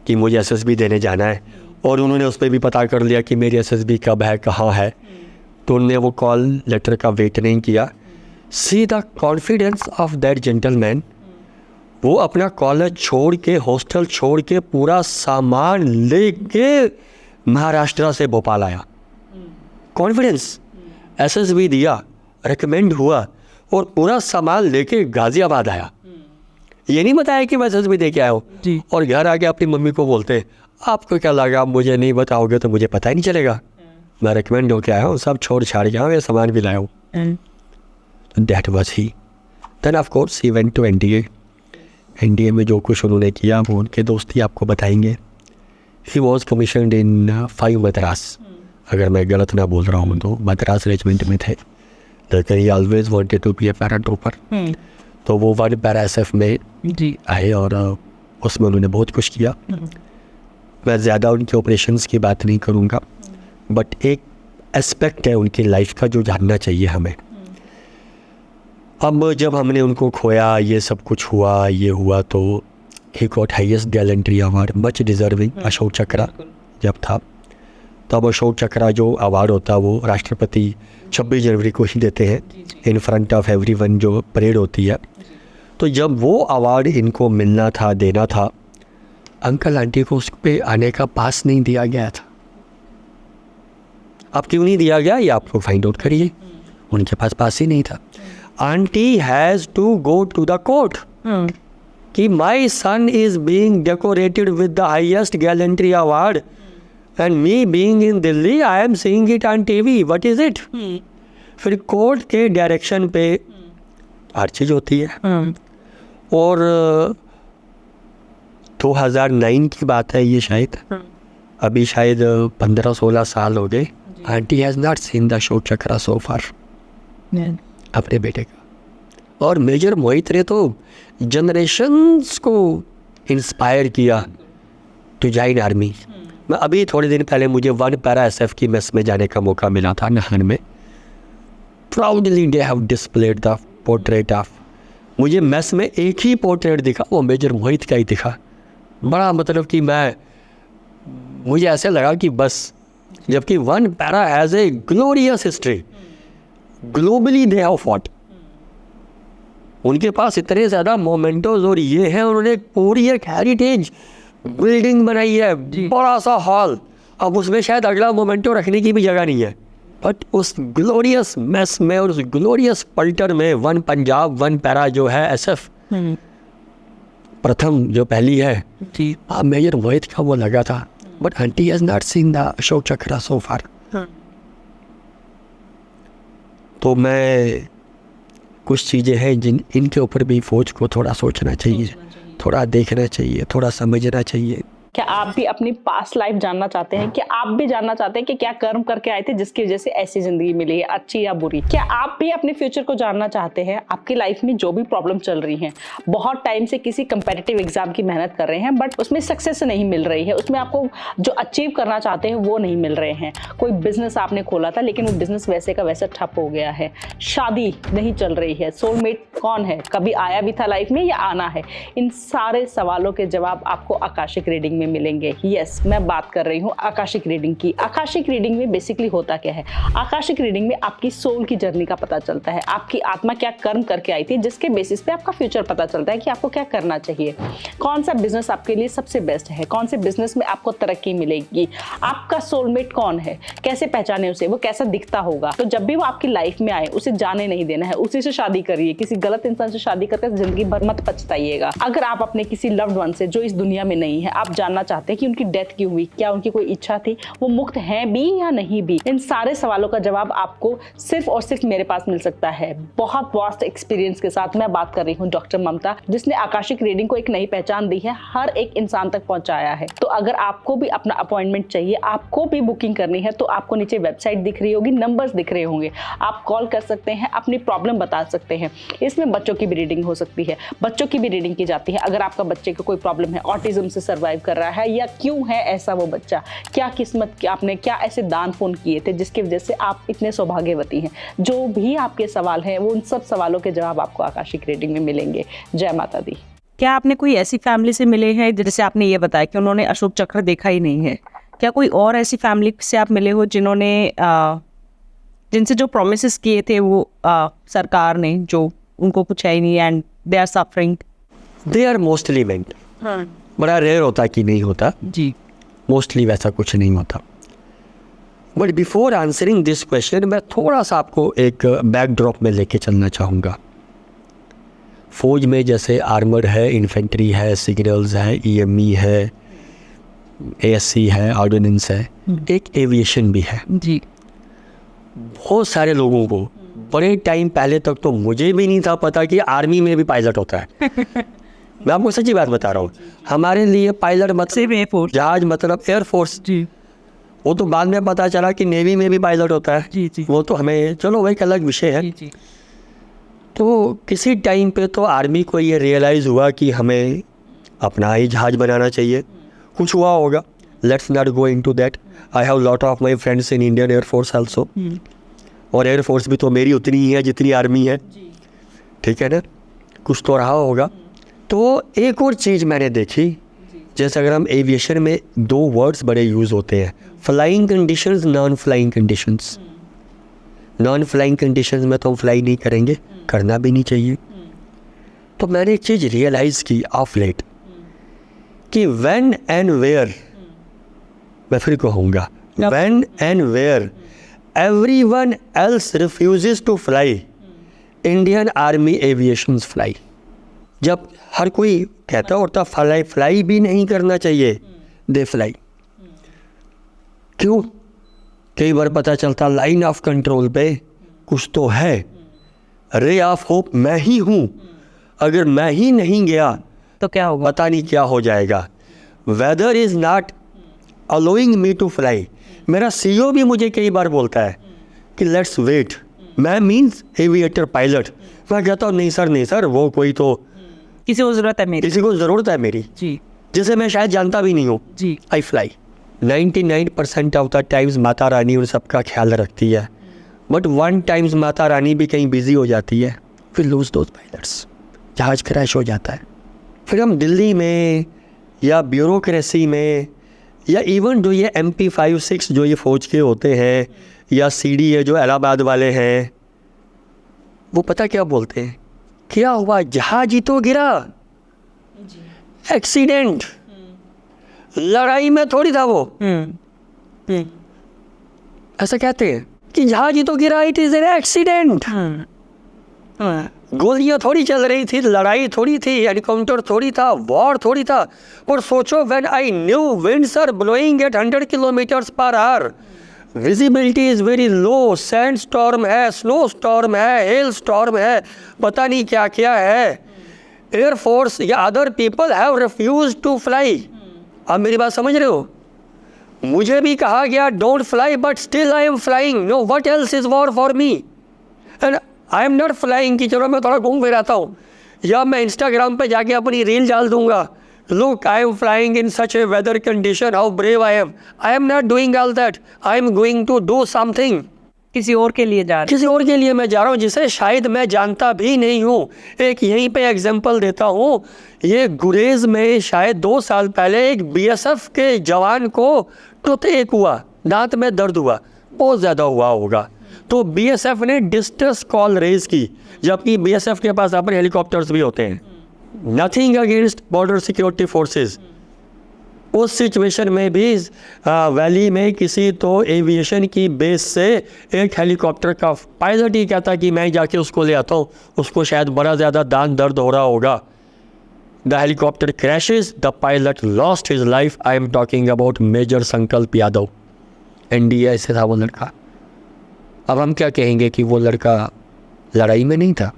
कि मुझे एसएसबी देने जाना है। और उन्होंने उस पर भी पता कर लिया कि मेरी एसएसबी कब है, कहाँ है। तो उन्होंने वो कॉल लेटर का वेट नहीं किया। See the confidence of that gentleman, वो अपना कॉलेज छोड़ के, हॉस्टल छोड़ के, पूरा सामान लेके महाराष्ट्र से भोपाल आया। कॉन्फिडेंस, एसएसबी दिया, रिकमेंड हुआ और पूरा सामान लेके गाजियाबाद आया। ये नहीं बताया कि मैं एसएसबी दे के आया हूँ। और घर आके अपनी मम्मी को बोलते, आपको क्या लगा, आप मुझे नहीं बताओगे तो मुझे पता ही नहीं चलेगा, मैं रिकमेंड होके आया हूँ, सब छोड़ छाड़ के आया हूँ, ये सामान भी लाया हूँ। That was he. Then of course he went to NDA. NDA में जो कुछ उन्होंने किया वो उनके दोस्त ही आपको बताएंगे। ही वॉज कमीशनड इन 5 मद्रास, अगर मैं गलत ना बोल रहा हूँ तो मद्रास रेजिमेंट में थे। लेकिन he always wanted to be a paratrooper. तो वो 1 पैरा एसएफ में आए और उसमें उन्होंने बहुत कुछ किया। मैं ज़्यादा उनके ऑपरेशंस की बात नहीं करूँगा, बट एक एस्पेक्ट है उनकी लाइफ का जो जानना चाहिए हमें। अब जब हमने उनको खोया, ये सब कुछ हुआ, ये हुआ, तो he got highest gallantry award, much deserving, Ashoka Chakra जब था। तब अशोक चक्रा जो अवार्ड होता है वो राष्ट्रपति 26 जनवरी को ही देते हैं, इन फ्रंट ऑफ एवरीवन, जो परेड होती है। तो जब वो अवार्ड इनको मिलना था, देना था, अंकल आंटी को उस पर आने का पास नहीं दिया गया था। अब क्यों नहीं दिया गया ये आप लोग फाइंड आउट करिए, उनके पास ही नहीं था। Aunty has to go to the court कि my son is being decorated with the highest gallantry award and me being in Delhi I am seeing it on TV, what is it. फिर court के direction पे हर चीज़ होती है। और 2009 की बात है ये, शायद अभी शायद 15-16 साल हो गए। Aunty has not seen the Ashoka Chakra so far अपने बेटे का। और मेजर मोहित ने तो जनरेशन्स को इंस्पायर किया टू जॉइन आर्मी। मैं अभी थोड़े दिन पहले मुझे 1 पैरा एसएफ की मेस में जाने का मौका मिला था नाहन में। Proudly they have displayed the portrait of, मुझे मेस में एक ही पोर्ट्रेट दिखा, वो मेजर मोहित का ही दिखा। बड़ा मतलब कि मुझे ऐसे लगा कि बस, जबकि 1 para has a glorious history, globally they have fought. उनके पास इतने ज़्यादा मोमेंटोज और ये हैं, उन्होंने पूरी एक हेरिटेज बिल्डिंग बनाई है, बड़ा सा हॉल। अब उसमें शायद अगला मोमेंटो रखने की भी जगह नहीं है, बट उस ग्लोरियस मेस में और उस ग्लोरियस पल्टर में 1 पंजाब 1 पैरा जो है एसएफ प्रथम जो पहली है, मेजर मोहित का वो लगा था। But aunty has not seen the Ashoka Chakra so far. तो मैं कुछ चीज़ें हैं जिन इनके ऊपर भी फौज को थोड़ा सोचना चाहिए, थोड़ा देखना चाहिए, थोड़ा समझना चाहिए। क्या आप भी अपनी पास्ट लाइफ जानना चाहते हैं? क्या आप भी जानना चाहते हैं कि क्या कर्म करके आए थे जिसकी वजह से ऐसी जिंदगी मिली है, अच्छी या बुरी? क्या आप भी अपने फ्यूचर को जानना चाहते हैं? आपकी लाइफ में जो भी प्रॉब्लम चल रही है, बहुत टाइम से किसी कंपेटिटिव एग्जाम की मेहनत कर रहे हैं बट उसमें सक्सेस नहीं मिल रही है, उसमें आपको जो अचीव करना चाहते हैं वो नहीं मिल रहे हैं। कोई बिजनेस आपने खोला था लेकिन वो बिजनेस वैसे का वैसा ठप हो गया है, शादी नहीं चल रही है, सोलमेट कौन है, कभी आया भी था लाइफ में या आना है? इन सारे सवालों के जवाब आपको आकाशिक रीडिंग में मिलेंगे। यस, मैं बात कर रही हूँ आकाशिक रीडिंग की। आकाशिक रीडिंग में बेसिकली होता क्या है? आकाशिक रीडिंग में आपकी सोल की जर्नी का पता चलता है, आपकी आत्मा क्या कर्म करके आई थी, जिसके बेसिस पे आपका फ्यूचर पता चलता है कि आपको क्या करना चाहिए, कौन सा बिजनेस आपके लिए सबसे बेस्ट है, कौन से बिजनेस में आपको तरक्की मिलेगी, आपका सोलमेट कौन है, कैसे पहचाने उसे, वो कैसा दिखता होगा। तो जब भी वो आपकी लाइफ में आए उसे जाने नहीं देना है, उसी से शादी करिए। किसी गलत इंसान से शादी करके जिंदगी भर मत पछताइएगा। अगर आप अपने किसी लव्ड वन से जो इस दुनिया में नहीं है, आप जानना चाहते हैं कि उनकी डेथ क्यों हुई, क्या उनकी कोई इच्छा थी, वो मुक्त हैं भी या नहीं भी, इन सारे सवालों का जवाब आपको सिर्फ और सिर्फ मेरे पास मिल सकता है। बहुत वास्ट एक्सपीरियंस के साथ मैं बात कर रही हूँ डॉक्टर ममता, जिसने आकाशिक रीडिंग को एक नई पहचान दी है, हर एक इंसान तक पहुंचाया है। तो अगर आपको भी अपना अपॉइंटमेंट चाहिए, आपको भी बुकिंग करनी है, तो आपको नीचे वेबसाइट दिख रही होगी, नंबर्स दिख रहे होंगे, आप कॉल कर सकते हैं, अपनी प्रॉब्लम बता सकते हैं। इसमें बच्चों की भी रीडिंग हो सकती है, बच्चों की भी रीडिंग की जाती है। अगर आपका बच्चे को कोई प्रॉब्लम है, ऑटिज्म से सर्वाइव कर रहा है, या क्यों है ऐसा वो बच्चा, क्या किस्मत, आपने क्या ऐसे दान पुण्य किए थे जिसकी वजह से आप इतने सौभाग्यवती हैं, जो भी आपके सवाल हैं वो उन सब सवालों के जवाब आपको आकाशिक रीडिंग में मिलेंगे। जय माता दी। क्या आपने कोई ऐसी फैमिली से मिले हैं, जैसे आपने ये बताया कि उन्होंने अशोक चक्र देखा ही नहीं है, क्या कोई और ऐसी फैमिली से आप मिले हो जिन्होंने जिनसे जो प्रोमिसेस किए थे वो सरकार ने, जो उनको कुछ है ही नहीं and they are suffering? They are mostly meant. बड़ा रेयर होता कि नहीं होता जी, मोस्टली वैसा कुछ नहीं होता। But before answering this question मैं थोड़ा सा आपको एक बैकड्रॉप में लेके चलना चाहूँगा। फौज में जैसे आर्मर है, इन्फेंट्री है, सिग्नल्स है, ईएमई है, एएससी है, ऑर्डिनेंस है, एक एविएशन भी है। जी, बहुत सारे लोगों को बड़े टाइम पहले तक तो मुझे भी नहीं था पता कि आर्मी में भी पायलट होता है। मैं आपको सच्ची बात बता रहा हूँ, हमारे लिए पायलट मतलब एयरफोर्स, जहाज मतलब एयरफोर्स। जी, वो तो बाद में पता चला कि नेवी में भी पायलट होता है। जी जी, वो तो हमें, चलो वो एक अलग विषय है। जी जी, तो किसी टाइम पे तो आर्मी को ये रियलाइज़ हुआ कि हमें अपना ही जहाज बनाना चाहिए। कुछ हुआ होगा, let's not go into that. I have lot of my friends in Indian air force also, और एयरफोर्स भी तो मेरी उतनी ही है जितनी आर्मी है, ठीक है ना। कुछ तो रहा होगा। तो एक और चीज़ मैंने देखी, जैसे अगर हम एविएशन में दो वर्ड्स बड़े यूज़ होते हैं, flying conditions, non flying conditions. Non flying conditions में तो हम फ्लाई नहीं करेंगे, करना भी नहीं चाहिए। तो मैंने एक चीज़ रियलाइज़ की ऑफ लेट कि व्हेन एंड वेयर, मैं फिर कहूँगा, when and where everyone else refuses to fly, Indian Army aviations fly। जब हर कोई कहता होता फ्लाई भी नहीं करना चाहिए, दे फ्लाई। क्यों? कई बार पता चलता लाइन ऑफ कंट्रोल पे कुछ तो है, रे ऑफ होप मैं ही हूँ, अगर मैं ही नहीं गया तो क्या होगा, पता नहीं क्या हो जाएगा। Weather is not allowing me to fly. मेरा सीईओ भी मुझे कई बार बोलता है कि लेट्स वेट, मैं मीन्स एविएटर पायलट। मैं कहता हूँ नहीं सर, वो कोई तो किसी को ज़रूरत है मेरी, किसी को ज़रूरत है मेरी, जी जिसे मैं शायद जानता भी नहीं हूँ। जी, I fly. 99% of the times Mata Rani उन सबका ख्याल रखती है, बट 1 टाइम्स माता रानी भी कहीं बिजी हो जाती है, फिर लूज दोज पायलट्स, जहाज क्रैश हो जाता है। फिर हम दिल्ली में या ब्यूरोक्रेसी में, या इवन जो ये MP5-6 जो ये फौज के होते हैं, या CD है जो इलाहाबाद वाले हैं, वो पता क्या बोलते हैं, क्या हुआ, जहाज ही तो गिरा, एक्सीडेंट, लड़ाई में थोड़ी था वो। ऐसा कहते हैं कि जहाज ही तो गिरा, इट इज एन एक्सीडेंट। गोलियां थोड़ी चल रही थी, लड़ाई थोड़ी थी, एनकाउंटर थोड़ी था, वॉर थोड़ी था। पर सोचो, when I new winds are blowing at 100 kilometres per hour, visibility is very low, sand storm है, स्नो स्टॉर्म है, हेल स्टॉर्म है, पता नहीं क्या क्या है, एयरफोर्स या other people have refuse to fly. आप मेरी बात समझ रहे हो? मुझे भी कहा गया don't fly, but still I am flying. No, what else is war for me, and I am not flying कि चलो मैं थोड़ा घूम फिर आता हूँ, या मैं इंस्टाग्राम पे जाके अपनी रील डाल दूंगा, look I am flying in such a weather condition, how brave I am. I am not doing all that, I am going to do something. किसी और के लिए जा रहे किसी और के लिए मैं जा रहा हूँ जिसे शायद मैं जानता भी नहीं हूँ। एक यहीं पे एग्जांपल देता हूँ, ये गुरेज में शायद 2 साल पहले एक बीएसएफ के जवान को टूथ हुआ, दांत में दर्द हुआ, बहुत ज़्यादा हुआ होगा, तो बीएसएफ ने डिस्ट्रेस कॉल रेज की, जबकि बीएसएफ के पास अपने हेलीकॉप्टर्स भी होते हैं। Nothing against border security forces. उस सिचुएशन में भी वैली में किसी तो एविएशन की बेस से एक हेलीकॉप्टर का पायलट ही कहता कि मैं जाके उसको ले आता हूँ, उसको शायद बड़ा ज़्यादा दांत दर्द हो रहा होगा। The helicopter crashes, the pilot lost his life. I am talking about major Sankalp Yadav, NDA से था वो लड़का। अब हम क्या कहेंगे कि वो लड़का लड़ाई में नहीं था,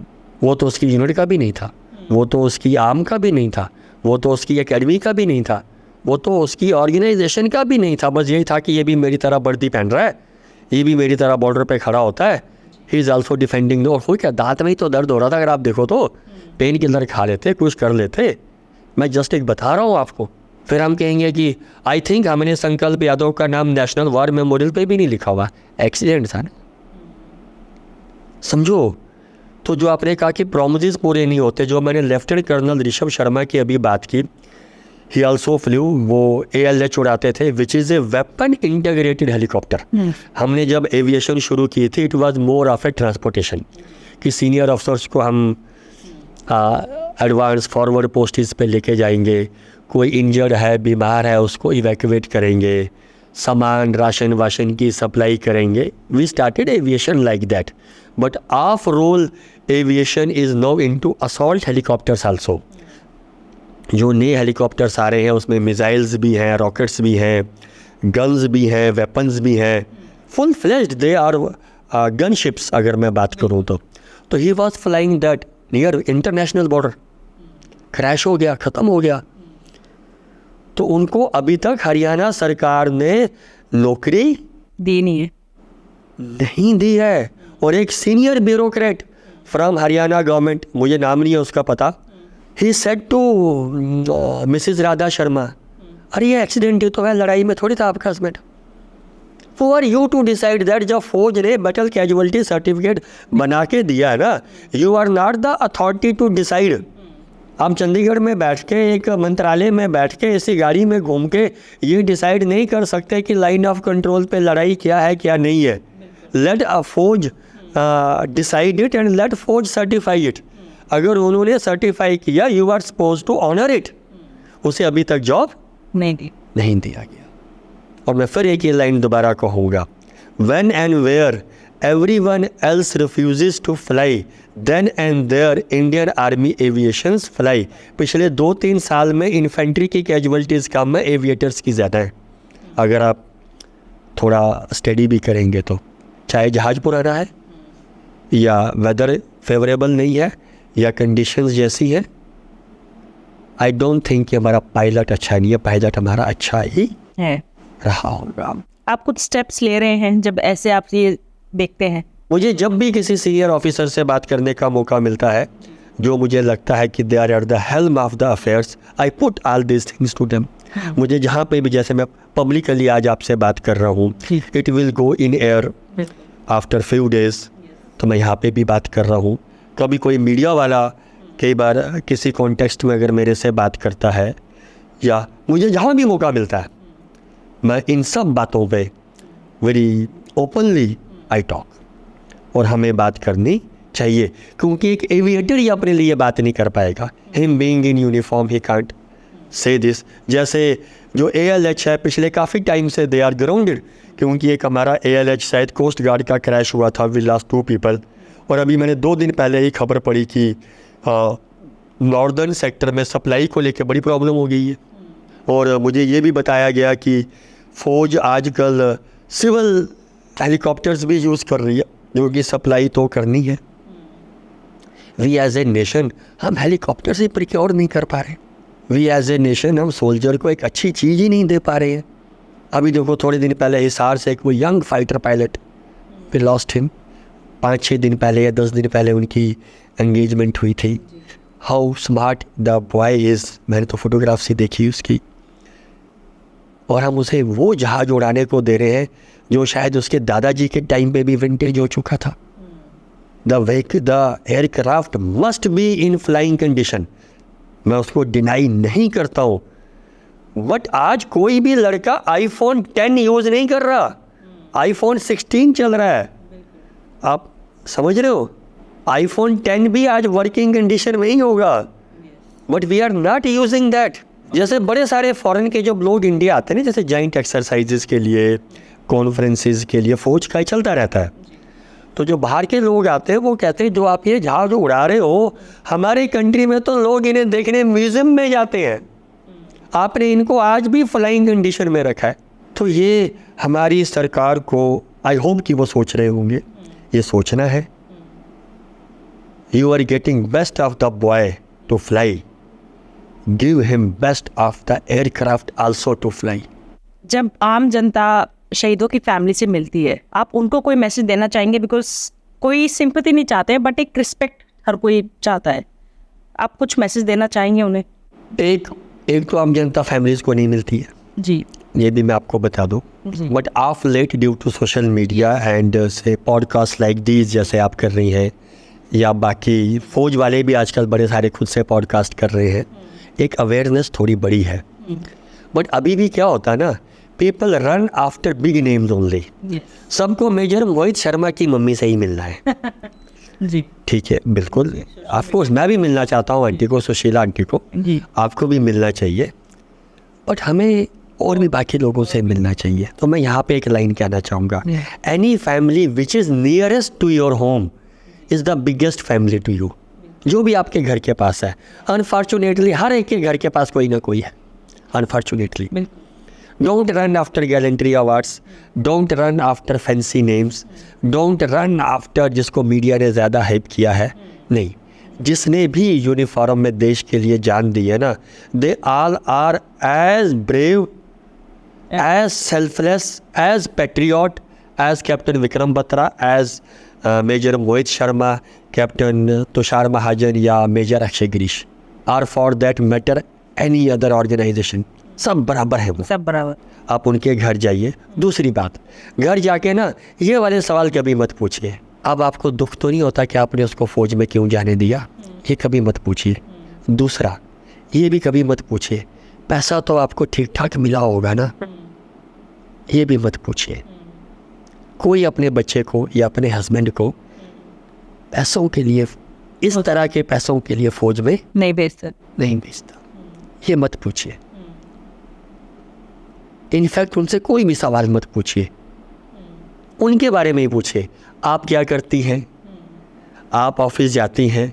वो तो उसकी यूनिट का भी नहीं था, वो तो उसकी आर्म का भी नहीं था, वो तो उसकी एकेडमी का भी नहीं था, वो तो उसकी ऑर्गेनाइजेशन का भी नहीं था। बस यही था कि ये भी मेरी तरह वर्दी पहन रहा है, ये भी मेरी तरह बॉर्डर पे खड़ा होता है, he is also defending the. और क्या दांत में ही तो दर्द हो रहा था, अगर आप देखो तो पेन किलर खा लेते, कुछ कर लेते। मैं जस्ट एक बता रहा हूँ आपको। फिर हम कहेंगे कि आई थिंक हमने संकल्प यादव का नाम नेशनल वॉर मेमोरियल पे भी नहीं लिखा हुआ, एक्सीडेंट था ना, समझो। तो जो आपने कहा कि प्रोमिस पूरे नहीं होते, जो मैंने लेफ्टिनेंट कर्नल ऋषभ शर्मा की अभी बात की, ही ऑल्सो फ्लू, वो ALH उड़ाते थे, which is a weapon integrated helicopter. हमने जब एविएशन शुरू की थी, it was more of A transportation, कि सीनियर अफसर्स को हम एडवांस फॉरवर्ड पोस्टिस पे लेके जाएंगे, कोई इंजर्ड है, बीमार है, उसको इवैक्यूएट करेंगे, सामान राशन वाशन की सप्लाई करेंगे। We started aviation like that, but of role aviation is now into assault helicopters also. जो नए हेलीकॉप्टर्स आ रहे हैं उसमें मिसाइल्स भी हैं, रॉकेट्स भी हैं, गन्स भी हैं, वेपन्स भी हैं, full fledged they are gunships. अगर मैं बात करूं तो he was flying that near international border, crash हो गया, ख़त्म हो गया। तो उनको अभी तक हरियाणा सरकार ने नौकरी दी नहीं दी है। और एक senior bureaucrat from Haryana government, मुझे नाम नहीं है उसका पता, he said to Mrs Radha Sharma, अरे ये एक्सीडेंट ही तो है, लड़ाई में थोड़ी था आपका husband. Who are you to decide that? जब फौज ने बैटल कैजुअलिटी सर्टिफिकेट बना के दिया है ना, you are not the authority to decide. आप चंडीगढ़ में बैठ के, एक मंत्रालय में बैठ के, ऐसी गाड़ी में घूम के ये डिसाइड नहीं कर सकते कि लाइन ऑफ कंट्रोल पे लड़ाई क्या है क्या नहीं है। Let a fauj decide it and let fauj certify it. अगर उन्होंने सर्टिफाई किया, you are suppose to honour it. उसे अभी तक जॉब नहीं दिया गया। और मैं फिर एक ये लाइन दोबारा कहूँगा, when and where everyone else refuses to fly, then and there Indian army aviations fly. पिछले 2-3 साल में इन्फेंट्री की कैजुअलिटीज़ कम है, एविएटर्स की ज़्यादा है। अगर आप थोड़ा स्टडी भी करेंगे तो, चाहे जहाज़ पुराना है या वेदर फेवरेबल नहीं है या कंडीशंस जैसी है, आई डोंट थिंक कि हमारा पायलट अच्छा नहीं है, पायलट हमारा अच्छा ही है रहा होगा। आप कुछ स्टेप्स ले रहे हैं जब ऐसे आप ये देखते हैं? मुझे जब भी किसी सीनियर ऑफिसर से बात करने का मौका मिलता है, जो मुझे लगता है कि they are at the helm of the affairs, I put all this things to them. मुझे जहाँ पे भी, जैसे मैं पब्लिकली आज आपसे बात कर रहा हूँ, it will go in air after few days, तो मैं यहाँ पे भी बात कर रहा हूँ। कभी कोई मीडिया वाला कई बार किसी कॉन्टेक्स्ट में अगर मेरे से बात करता है, या मुझे जहाँ भी मौका मिलता है, मैं इन सब बातों पे वेरी ओपनली आई टॉक। और हमें बात करनी चाहिए, क्योंकि एक एविएटर ही अपने लिए बात नहीं कर पाएगा। Him being in uniform he can't say this. जैसे जो ALH है, पिछले काफ़ी टाइम से दे आर ग्राउंडेड, क्योंकि एक हमारा ALH शायद कोस्ट गार्ड का क्रैश हुआ था, वी लॉस्ट 2 पीपल। और अभी मैंने 2 दिन पहले ही खबर पड़ी कि नॉर्दर्न सेक्टर में सप्लाई को लेकर बड़ी प्रॉब्लम हो गई है। और मुझे ये भी बताया गया कि फ़ौज आजकल सिविल हेलीकॉप्टर्स भी यूज़ कर रही है, जो कि सप्लाई तो करनी है। वी एज ए नेशन हम हेलीकॉप्टर से प्रिक्योर नहीं कर पा रहे। वी एज ए नेशन हम सोल्जर को एक अच्छी चीज़ ही नहीं दे पा रहे हैं। अभी देखो, थोड़े दिन पहले हिसार से एक वो young fighter pilot, we lost him. 5-6 दिन पहले या 10 दिन पहले उनकी एंगेजमेंट हुई थी। How smart the boy is. मैंने तो फोटोग्राफ से देखी उसकी। और हम उसे वो जहाज़ उड़ाने को दे रहे हैं जो शायद उसके दादाजी के टाइम पे भी विंटेज हो चुका था। The aircraft must be in flying condition, मैं उसको डिनाई नहीं करता हूँ, बट आज कोई भी लड़का iPhone 10 यूज़ नहीं कर रहा, iPhone 16 चल रहा है। आप समझ रहे हो, iPhone 10 भी आज वर्किंग कंडीशन में ही होगा, but we are not using that. जैसे बड़े सारे फॉरेन के जब लोग इंडिया आते हैं ना, जैसे जॉइंट एक्सरसाइजेस के लिए, कॉन्फ्रेंसेस के लिए, फ़ौज का ही चलता रहता है, तो जो बाहर के लोग आते हैं वो कहते हैं जो आप ये जहाज़ उड़ा रहे हो, हमारे कंट्री में तो लोग इन्हें देखने म्यूज़ियम में जाते हैं, आपने इनको आज भी फ्लाइंग कंडीशन में रखा है। तो ये हमारी सरकार को, आई होप कि वो सोच रहे होंगे, ये सोचना है, you are getting best of the boy to fly, give him best of the aircraft also to fly. जब आम जनता शहीदों की फैमिली से मिलती है, आप उनको कोई मैसेज देना चाहेंगे? बिकॉज कोई सिंपैथी नहीं चाहते हैं, बट एक रिस्पेक्ट हर कोई चाहता है, आप कुछ मैसेज देना चाहेंगे उन्हें? एक तो आम जनता फैमिलीज़ को नहीं मिलती है जी, ये भी मैं आपको बता दूं, but of late due to social media and say podcast like these जैसे आप कर रही हैं, या बाकी फ़ौज वाले भी आजकल बड़े सारे खुद से पॉडकास्ट कर रहे हैं, एक अवेयरनेस थोड़ी बड़ी है। बट अभी भी क्या होता है ना, people run after big names only. सबको मेजर मोहित शर्मा की मम्मी से ही मिलना है। जी, ठीक है, बिल्कुल, ऑफकोर्स मैं भी मिलना चाहता हूँ आंटी को, सुशीला आंटी को, आपको भी मिलना चाहिए, बट हमें और भी बाकी लोगों से मिलना चाहिए। तो मैं यहाँ पे एक लाइन कहना चाहूँगा, any family which is nearest to your home is the biggest family to you. जो भी आपके घर के पास है, अनफॉर्चुनेटली हर एक के घर के पास कोई ना कोई है, unfortunately. Don't run after gallantry awards, don't run after fancy names, don't run after जिसको मीडिया ने ज़्यादा हाइप किया है। नहीं, जिसने भी यूनिफॉर्म में देश के लिए जान दी है ना, they all are as brave, as selfless, as patriot, as captain Vikram Batra, as major Mohit Sharma, captain Tushar Mahajan या major Akshay Girish, or for that matter any other organisation, सब बराबर है वो, सब बराबर। आप उनके घर जाइए। दूसरी बात, घर जाके ना ये वाले सवाल कभी मत पूछिए, अब आपको दुख तो नहीं होता कि आपने उसको फ़ौज में क्यों जाने दिया, ये कभी मत पूछिए। दूसरा, ये भी कभी मत पूछिए पैसा तो आपको ठीक ठाक मिला होगा ना, ये भी मत पूछिए। कोई अपने बच्चे को या अपने हस्बैंड को पैसों के लिए, इस तरह के पैसों के लिए फ़ौज में नहीं भेजता, ये मत पूछिए। इनफैक्ट उनसे कोई भी सवाल मत पूछिए, उनके बारे में ही पूछिए, आप क्या करती हैं, आप ऑफिस जाती हैं,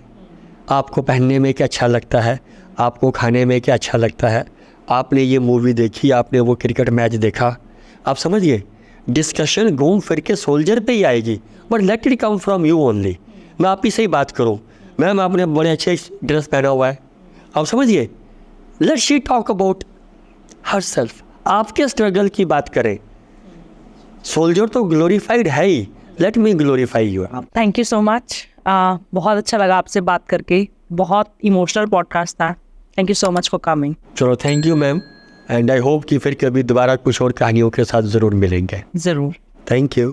आपको पहनने में क्या अच्छा लगता है, आपको खाने में क्या अच्छा लगता है, आपने ये मूवी देखी, आपने वो क्रिकेट मैच देखा। आप समझिए, डिस्कशन घूम फिर के सोल्जर पे ही आएगी, but let it come from you only. मैं आप ही से ही बात करूं, मैम आपने बड़े अच्छे ड्रेस पहना हुआ है, आप समझिए, let she talk about herself, आपके स्ट्रगल की बात करें। सोल्जर तो ग्लोरीफाइड है ही, let me glorify you. Thank you so much, बहुत अच्छा लगा आपसे बात करके, बहुत इमोशनल पॉडकास्ट था। Thank you so much for coming. चलो, thank you ma'am, and I hope कि फिर कभी दोबारा कुछ और कहानियों के साथ ज़रूर मिलेंगे। ज़रूर। Thank you.